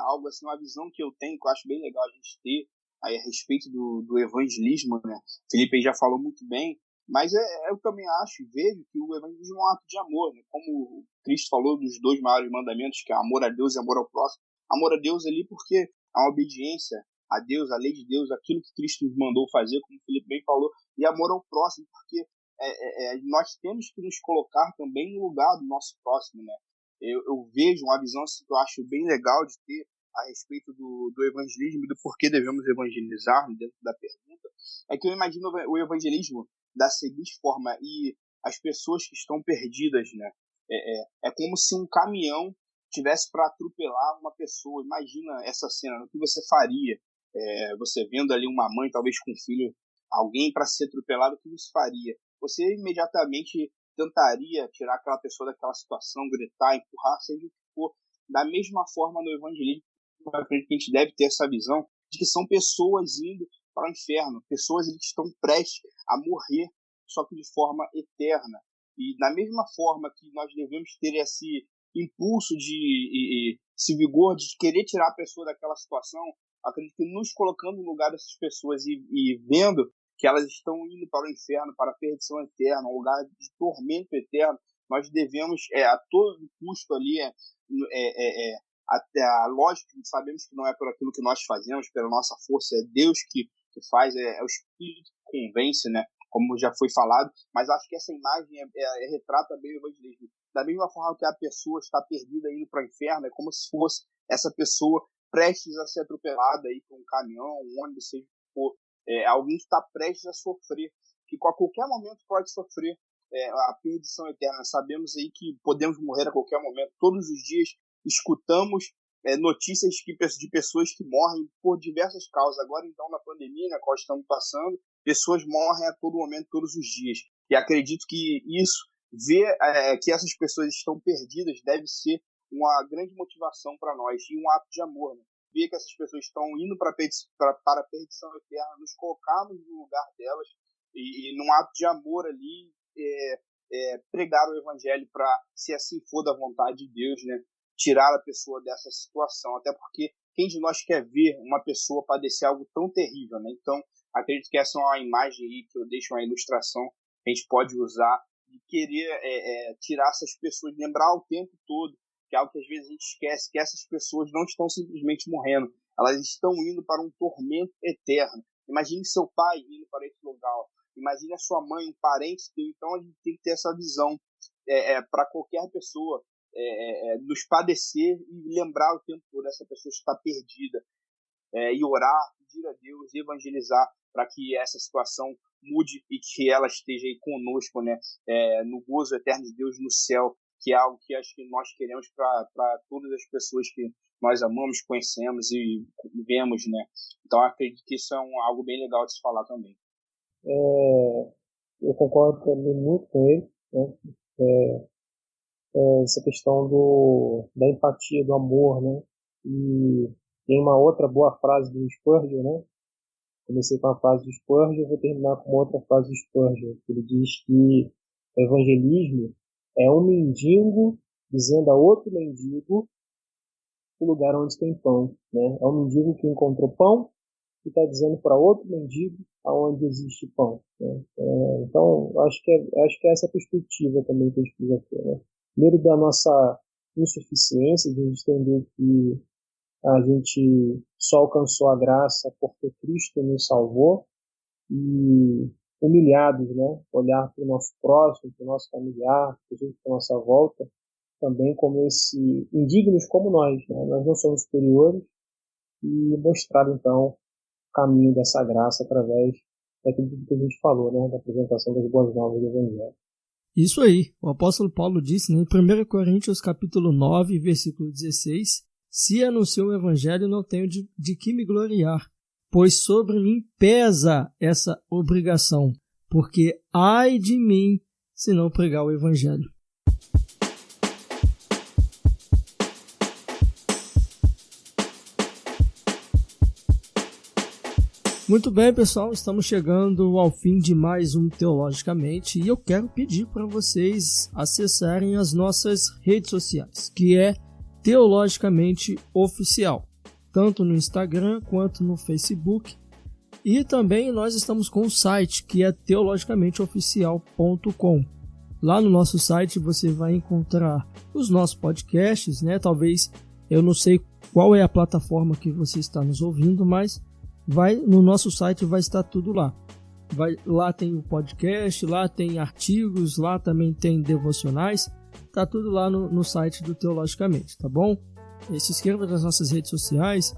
algo assim, uma visão que eu tenho, que eu acho bem legal a gente ter aí a respeito do evangelismo, né? Felipe aí já falou muito bem, mas eu também acho e vejo que o evangelismo é um ato de amor, né? Como Cristo falou dos 2 maiores mandamentos, que é amor a Deus e amor ao próximo. Amor a Deus ali porque há uma obediência a Deus, a lei de Deus, aquilo que Cristo nos mandou fazer, como o Felipe bem falou, e amor ao próximo, porque nós temos que nos colocar também no lugar do nosso próximo, né? Eu vejo uma visão assim, que eu acho bem legal de ter, a respeito do evangelismo e do porquê devemos evangelizar dentro da pergunta, é que eu imagino o evangelismo da seguinte forma, e as pessoas que estão perdidas, né? É como se um caminhão tivesse para atropelar uma pessoa. Imagina essa cena, o que você faria? Você vendo ali uma mãe, talvez com um filho, alguém para ser atropelado, o que você faria? Você imediatamente tentaria tirar aquela pessoa daquela situação, gritar, empurrar, seja o que for. Da mesma forma, no evangelismo, a gente deve ter essa visão de que são pessoas indo para o inferno, pessoas que estão prestes a morrer, só que de forma eterna. E da mesma forma que nós devemos ter esse impulso, esse vigor de querer tirar a pessoa daquela situação, acredito que nos colocando no lugar dessas pessoas e vendo que elas estão indo para o inferno, para a perdição eterna, um lugar de tormento eterno, nós devemos, a todo custo ali, até a lógica, sabemos que não é por aquilo que nós fazemos, pela nossa força, é Deus que faz, é o Espírito que convence, né? Como já foi falado, mas acho que essa imagem retrata bem o evangelismo. Da mesma forma que a pessoa está perdida indo para o inferno, é como se fosse essa pessoa prestes a ser atropelada aí por um caminhão, um ônibus, seja o que for. Alguém que está prestes a sofrer, que a qualquer momento pode sofrer a perdição eterna. Sabemos aí que podemos morrer a qualquer momento. Todos os dias escutamos notícias de pessoas que morrem por diversas causas. Agora, então, na pandemia na qual estamos passando, pessoas morrem a todo momento, todos os dias. E acredito que isso, ver que essas pessoas estão perdidas, deve ser uma grande motivação para nós e um ato de amor, né? Ver que essas pessoas estão indo para a perdição eterna, nos colocarmos no lugar delas e num ato de amor ali, pregar o evangelho para, se assim for da vontade de Deus, né, tirar a pessoa dessa situação. Até porque quem de nós quer ver uma pessoa padecer algo tão terrível, né? Então, acredito que essa é uma imagem aí que eu deixo, uma ilustração que a gente pode usar de querer tirar essas pessoas, lembrar o tempo todo, que é algo que às vezes a gente esquece, que essas pessoas não estão simplesmente morrendo, elas estão indo para um tormento eterno. Imagine seu pai indo para esse lugar, imagine a sua mãe, um parente seu. Então a gente tem que ter essa visão para qualquer pessoa, nos padecer e lembrar o tempo todo essa pessoa está perdida, e orar, pedir a Deus, evangelizar para que essa situação mude e que ela esteja aí conosco, né, no gozo eterno de Deus no céu, que é algo que acho que nós queremos para todas as pessoas que nós amamos, conhecemos e vemos, né? Então acredito que isso é algo bem legal de se falar também. Eu concordo também muito com ele, né? Essa questão da empatia, do amor, né? E tem uma outra boa frase do Spurgeon, né? Comecei com a frase do Spurgeon, vou terminar com uma outra frase do Spurgeon, que ele diz que o evangelismo é um mendigo dizendo a outro mendigo o lugar onde tem pão, né? É um mendigo que encontrou pão e está dizendo para outro mendigo aonde existe pão, né? Então, acho que é essa perspectiva também que a gente precisa ter, né? Primeiro, da nossa insuficiência, de a gente entender que a gente só alcançou a graça porque Cristo nos salvou, e humilhados, né? Olhar para o nosso próximo, para o nosso familiar, para a gente à nossa volta, também como indignos como nós, né? Nós não somos superiores, e mostrar então o caminho dessa graça através daquilo que a gente falou, né? Da apresentação das boas novas do Evangelho. Isso aí, o apóstolo Paulo disse, né, em 1 Coríntios capítulo 9, versículo 16, se anunciou o Evangelho, não tenho de que me gloriar, pois sobre mim pesa essa obrigação, porque ai de mim se não pregar o Evangelho. Muito bem, pessoal, estamos chegando ao fim de mais um Teologicamente e eu quero pedir para vocês acessarem as nossas redes sociais, que é Teologicamente Oficial, tanto no Instagram quanto no Facebook. E também nós estamos com o site, que é teologicamenteoficial.com. Lá no nosso site você vai encontrar os nossos podcasts, né? Talvez, eu não sei qual é a plataforma que você está nos ouvindo, mas no nosso site vai estar tudo lá. Lá tem o podcast, lá tem artigos, lá também tem devocionais. Tá tudo lá no site do Teologicamente, tá bom? se inscreva nas nossas redes sociais,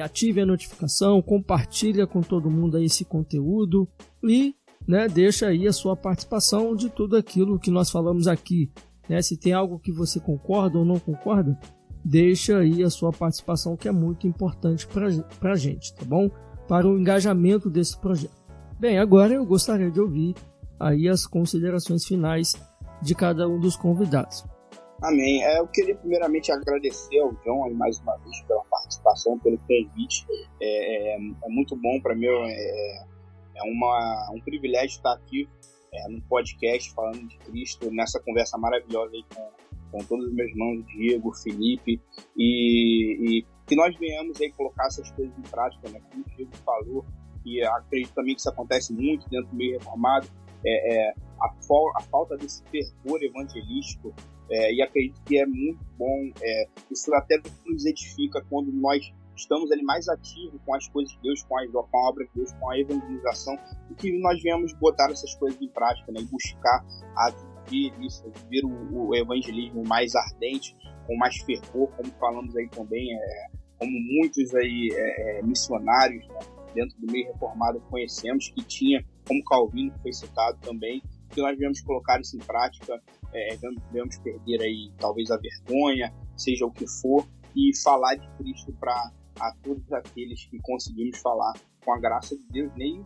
ative a notificação, compartilha com todo mundo aí esse conteúdo e, né, deixa aí a sua participação de tudo aquilo que nós falamos aqui. Né? Se tem algo que você concorda ou não concorda, deixa aí a sua participação, que é muito importante para a gente, tá bom? Para o engajamento desse projeto. Bem, agora eu gostaria de ouvir aí as considerações finais de cada um dos convidados. Amém. Eu queria primeiramente agradecer ao John aí mais uma vez pela participação, pelo convite. É muito bom para mim, um privilégio estar aqui no podcast falando de Cristo, nessa conversa maravilhosa aí com todos os meus irmãos, Diego, Felipe, e que nós venhamos aí colocar essas coisas em prática, né? Como o Diego falou, e acredito também que isso acontece muito dentro do meio reformado, a falta desse fervor evangelístico, e acredito que é muito bom, isso até nos edifica quando nós estamos ali mais ativos com as coisas de Deus, com a obra de Deus, com a evangelização, e que nós viemos botar essas coisas em prática, né, e buscar viver isso, viver o evangelismo mais ardente, com mais fervor, como falamos aí também, como muitos aí missionários, né, dentro do meio reformado conhecemos, que tinha, como Calvino, que foi citado também, que nós viemos colocar isso em prática, viemos perder aí talvez a vergonha, seja o que for, e falar de Cristo para todos aqueles que conseguimos falar com a graça de Deus. Nem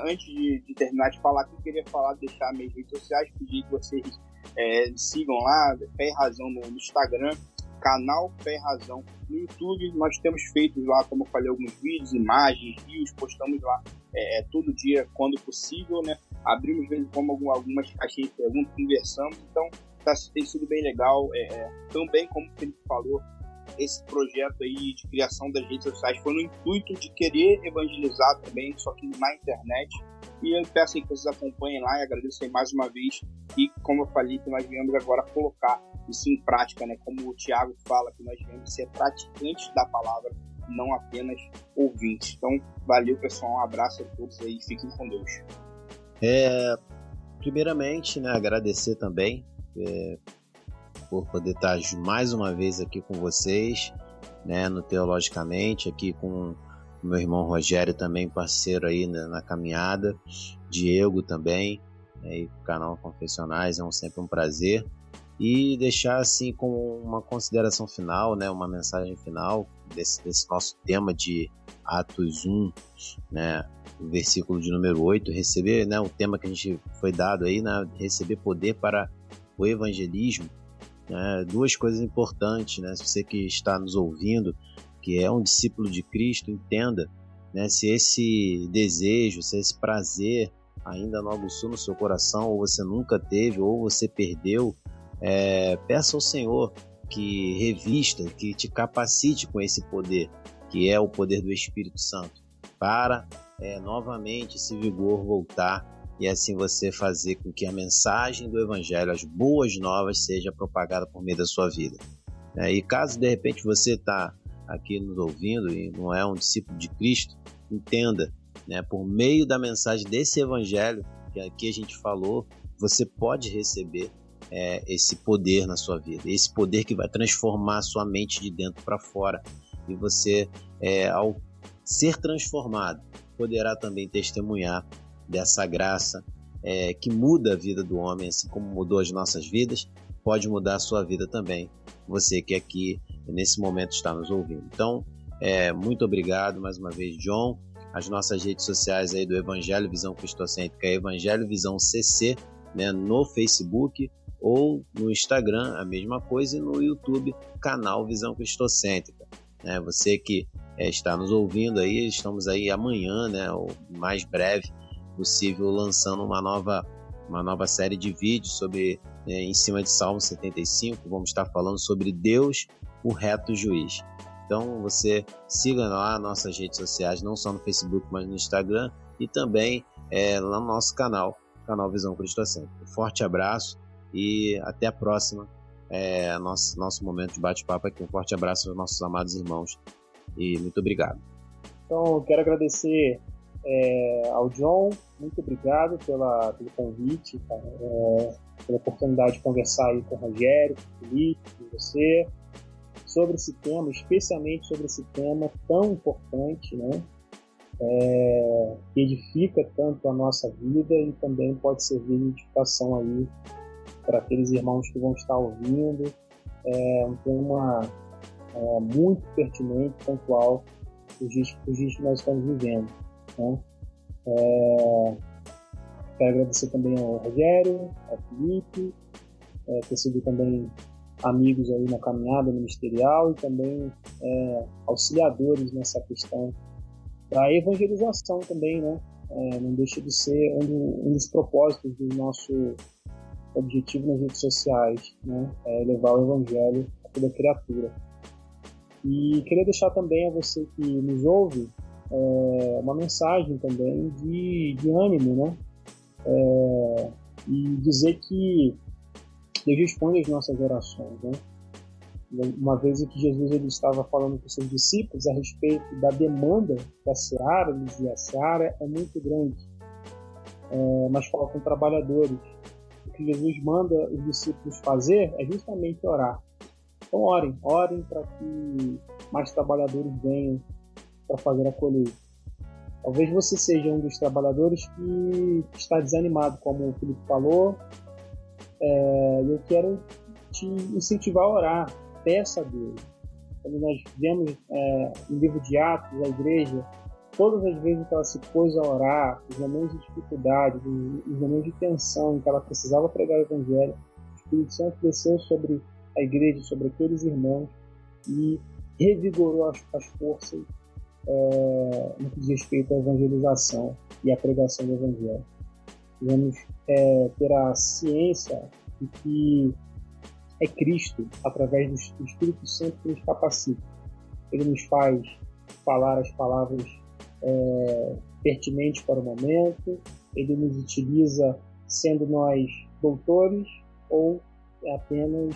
antes de terminar de falar, eu queria deixar minhas redes sociais, pedir que vocês sigam lá, Fé e Razão no Instagram, canal Fé e Razão no YouTube. Nós temos feito lá, como eu falei, alguns vídeos, imagens, rios, postamos lá todo dia, quando possível, né? Abrimos de vez em quando algumas caixinhas de perguntas, conversamos, então tem sido bem legal. Também, como o Felipe falou, esse projeto aí de criação das redes sociais foi no intuito de querer evangelizar também, só que na internet. E eu peço aí que vocês acompanhem lá e agradeço aí mais uma vez. E como eu falei, que nós viemos agora colocar isso em prática, né? Como o Tiago fala, que nós viemos ser praticantes da palavra, não apenas ouvintes. Então, valeu, pessoal. Um abraço a todos aí. Fiquem com Deus. Primeiramente, né, agradecer também por poder estar mais uma vez aqui com vocês, né, no Teologicamente, aqui com o meu irmão Rogério também, parceiro aí na caminhada, Diego também, e o canal Confessionais, sempre um prazer. E deixar assim como uma consideração final, né, uma mensagem final desse nosso tema de Atos 1, né, o versículo de número 8, receber, né, o tema que a gente foi dado aí, né, receber poder para o evangelismo. Duas coisas importantes, né? Se você que está nos ouvindo, que é um discípulo de Cristo, entenda, né, se esse desejo, se esse prazer ainda não aguçou no seu coração, ou você nunca teve, ou você perdeu, peça ao Senhor que revista, que te capacite com esse poder, que é o poder do Espírito Santo, para novamente esse vigor voltar, e assim você fazer com que a mensagem do Evangelho, as boas novas, seja propagada por meio da sua vida. E caso de repente você está aqui nos ouvindo e não é um discípulo de Cristo, entenda, né, por meio da mensagem desse Evangelho que aqui a gente falou, você pode receber esse poder na sua vida, esse poder que vai transformar a sua mente de dentro para fora, e você, ao ser transformado, poderá também testemunhar dessa graça que muda a vida do homem, assim como mudou as nossas vidas, pode mudar a sua vida também, você que aqui nesse momento está nos ouvindo. Então, muito obrigado mais uma vez, John. As nossas redes sociais aí do Evangelho Visão Cristocêntrica é Evangelho Visão CC, né, no Facebook ou no Instagram, a mesma coisa, e no YouTube, canal Visão Cristocêntrica. Você que está nos ouvindo aí, estamos aí amanhã, né, ou mais breve possível, lançando uma nova série de vídeos sobre em cima de Salmo 75. Vamos estar falando sobre Deus, o reto juiz. Então você siga lá nossas redes sociais, não só no Facebook, mas no Instagram, e também lá no nosso canal Visão Cristocêntrica. Forte abraço e até a próxima, nosso momento de bate-papo aqui. Um forte abraço aos nossos amados irmãos e muito obrigado. Então eu quero agradecer ao John, muito obrigado pelo convite, pela oportunidade de conversar aí com o Rogério, com o Felipe, com você, sobre esse tema, especialmente sobre esse tema tão importante, né? Que edifica tanto a nossa vida e também pode servir de edificação aí para aqueles irmãos que vão estar ouvindo. É um tema muito pertinente, pontual, os dias que nós estamos vivendo, né? Quero agradecer também ao Rogério, ao Felipe, ter sido também amigos aí na caminhada ministerial e também auxiliadores nessa questão da evangelização também, né? Não deixa de ser um dos propósitos do nosso objetivo nas redes sociais, né? Levar o evangelho a toda criatura. E queria deixar também a você que nos ouve uma mensagem também de ânimo, né? E dizer que Deus responde às nossas orações, né? Uma vez que Jesus ele estava falando com seus discípulos a respeito da demanda da seara, ele dizia: a seara é muito grande, mas faltam trabalhadores. O que Jesus manda os discípulos fazer é justamente orar. Então orem para que mais trabalhadores venham para fazer a colheita. Talvez você seja um dos trabalhadores que está desanimado, como o Felipe falou. Eu quero te incentivar a orar. Peça a Deus. Quando nós vemos no livro de Atos, a igreja, todas as vezes que ela se pôs a orar, os momentos de dificuldade, os momentos de tensão em que ela precisava pregar o evangelho, o Espírito Santo desceu sobre a igreja, sobre aqueles irmãos e revigorou as forças no que diz respeito à evangelização e à pregação do evangelho. Devemos ter a ciência de que é Cristo, através do Espírito Santo, que nos capacita. Ele nos faz falar as palavras pertinentes para o momento, ele nos utiliza sendo nós doutores ou apenas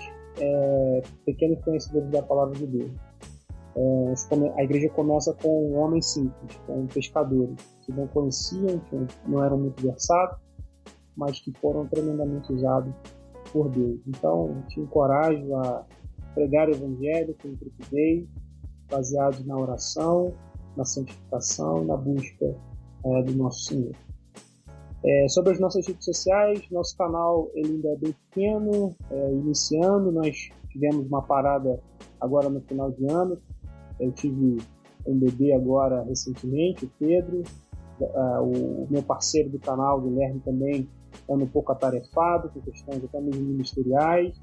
pequenos conhecedores da palavra de Deus. A igreja começa com homens simples, com pescadores, que não conheciam, que não eram muito versados, mas que foram tremendamente usados por Deus. Então, te encorajo a pregar o evangelho com intrepidez, baseado na oração, na santificação, na busca do nosso Senhor. Sobre as nossas redes sociais, nosso canal ele ainda é bem pequeno, iniciando. Nós tivemos uma parada agora no final de ano. Eu tive um bebê agora recentemente, o Pedro. O meu parceiro do canal, o Guilherme, também anda um pouco atarefado com questões até mesmo ministeriais,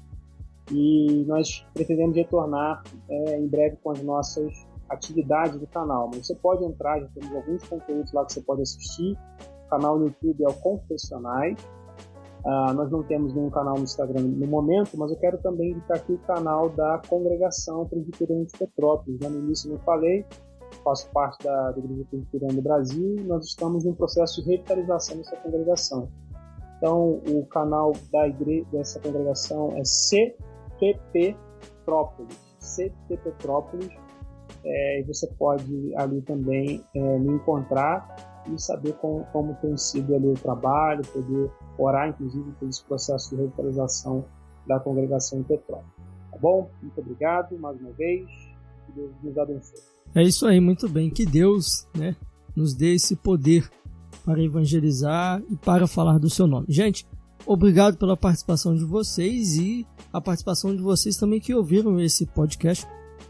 e nós pretendemos retornar em breve com as nossas atividades do canal. Mas você pode entrar, já temos alguns conteúdos lá que você pode assistir. O canal no YouTube é o Confessionais. Nós não temos nenhum canal no Instagram no momento, mas eu quero também indicar aqui o canal da Congregação Presbiteriana de Petrópolis. Já no início eu falei, faço parte da Igreja Presbiteriana do Brasil, e nós estamos em um processo de revitalização dessa congregação. Então, o canal dessa congregação é CP Petrópolis, e você pode ali também me encontrar e saber como tem sido ali o trabalho, poder orar, inclusive, por esse processo de revitalização da congregação em Petrópolis. Tá bom? Muito obrigado mais uma vez. Que Deus nos abençoe. É isso aí, muito bem. Que Deus, né, nos dê esse poder para evangelizar e para falar do seu nome. Gente, obrigado pela participação de vocês e a participação de vocês também que ouviram esse podcast.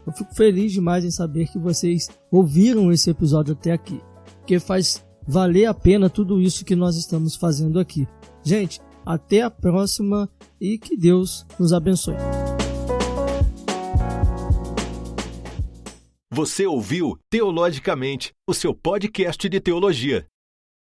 Eu fico feliz demais em saber que vocês ouviram esse episódio até aqui, porque faz valer a pena tudo isso que nós estamos fazendo aqui. Gente, até a próxima e que Deus nos abençoe. Você ouviu Teologicamente, o seu podcast de teologia.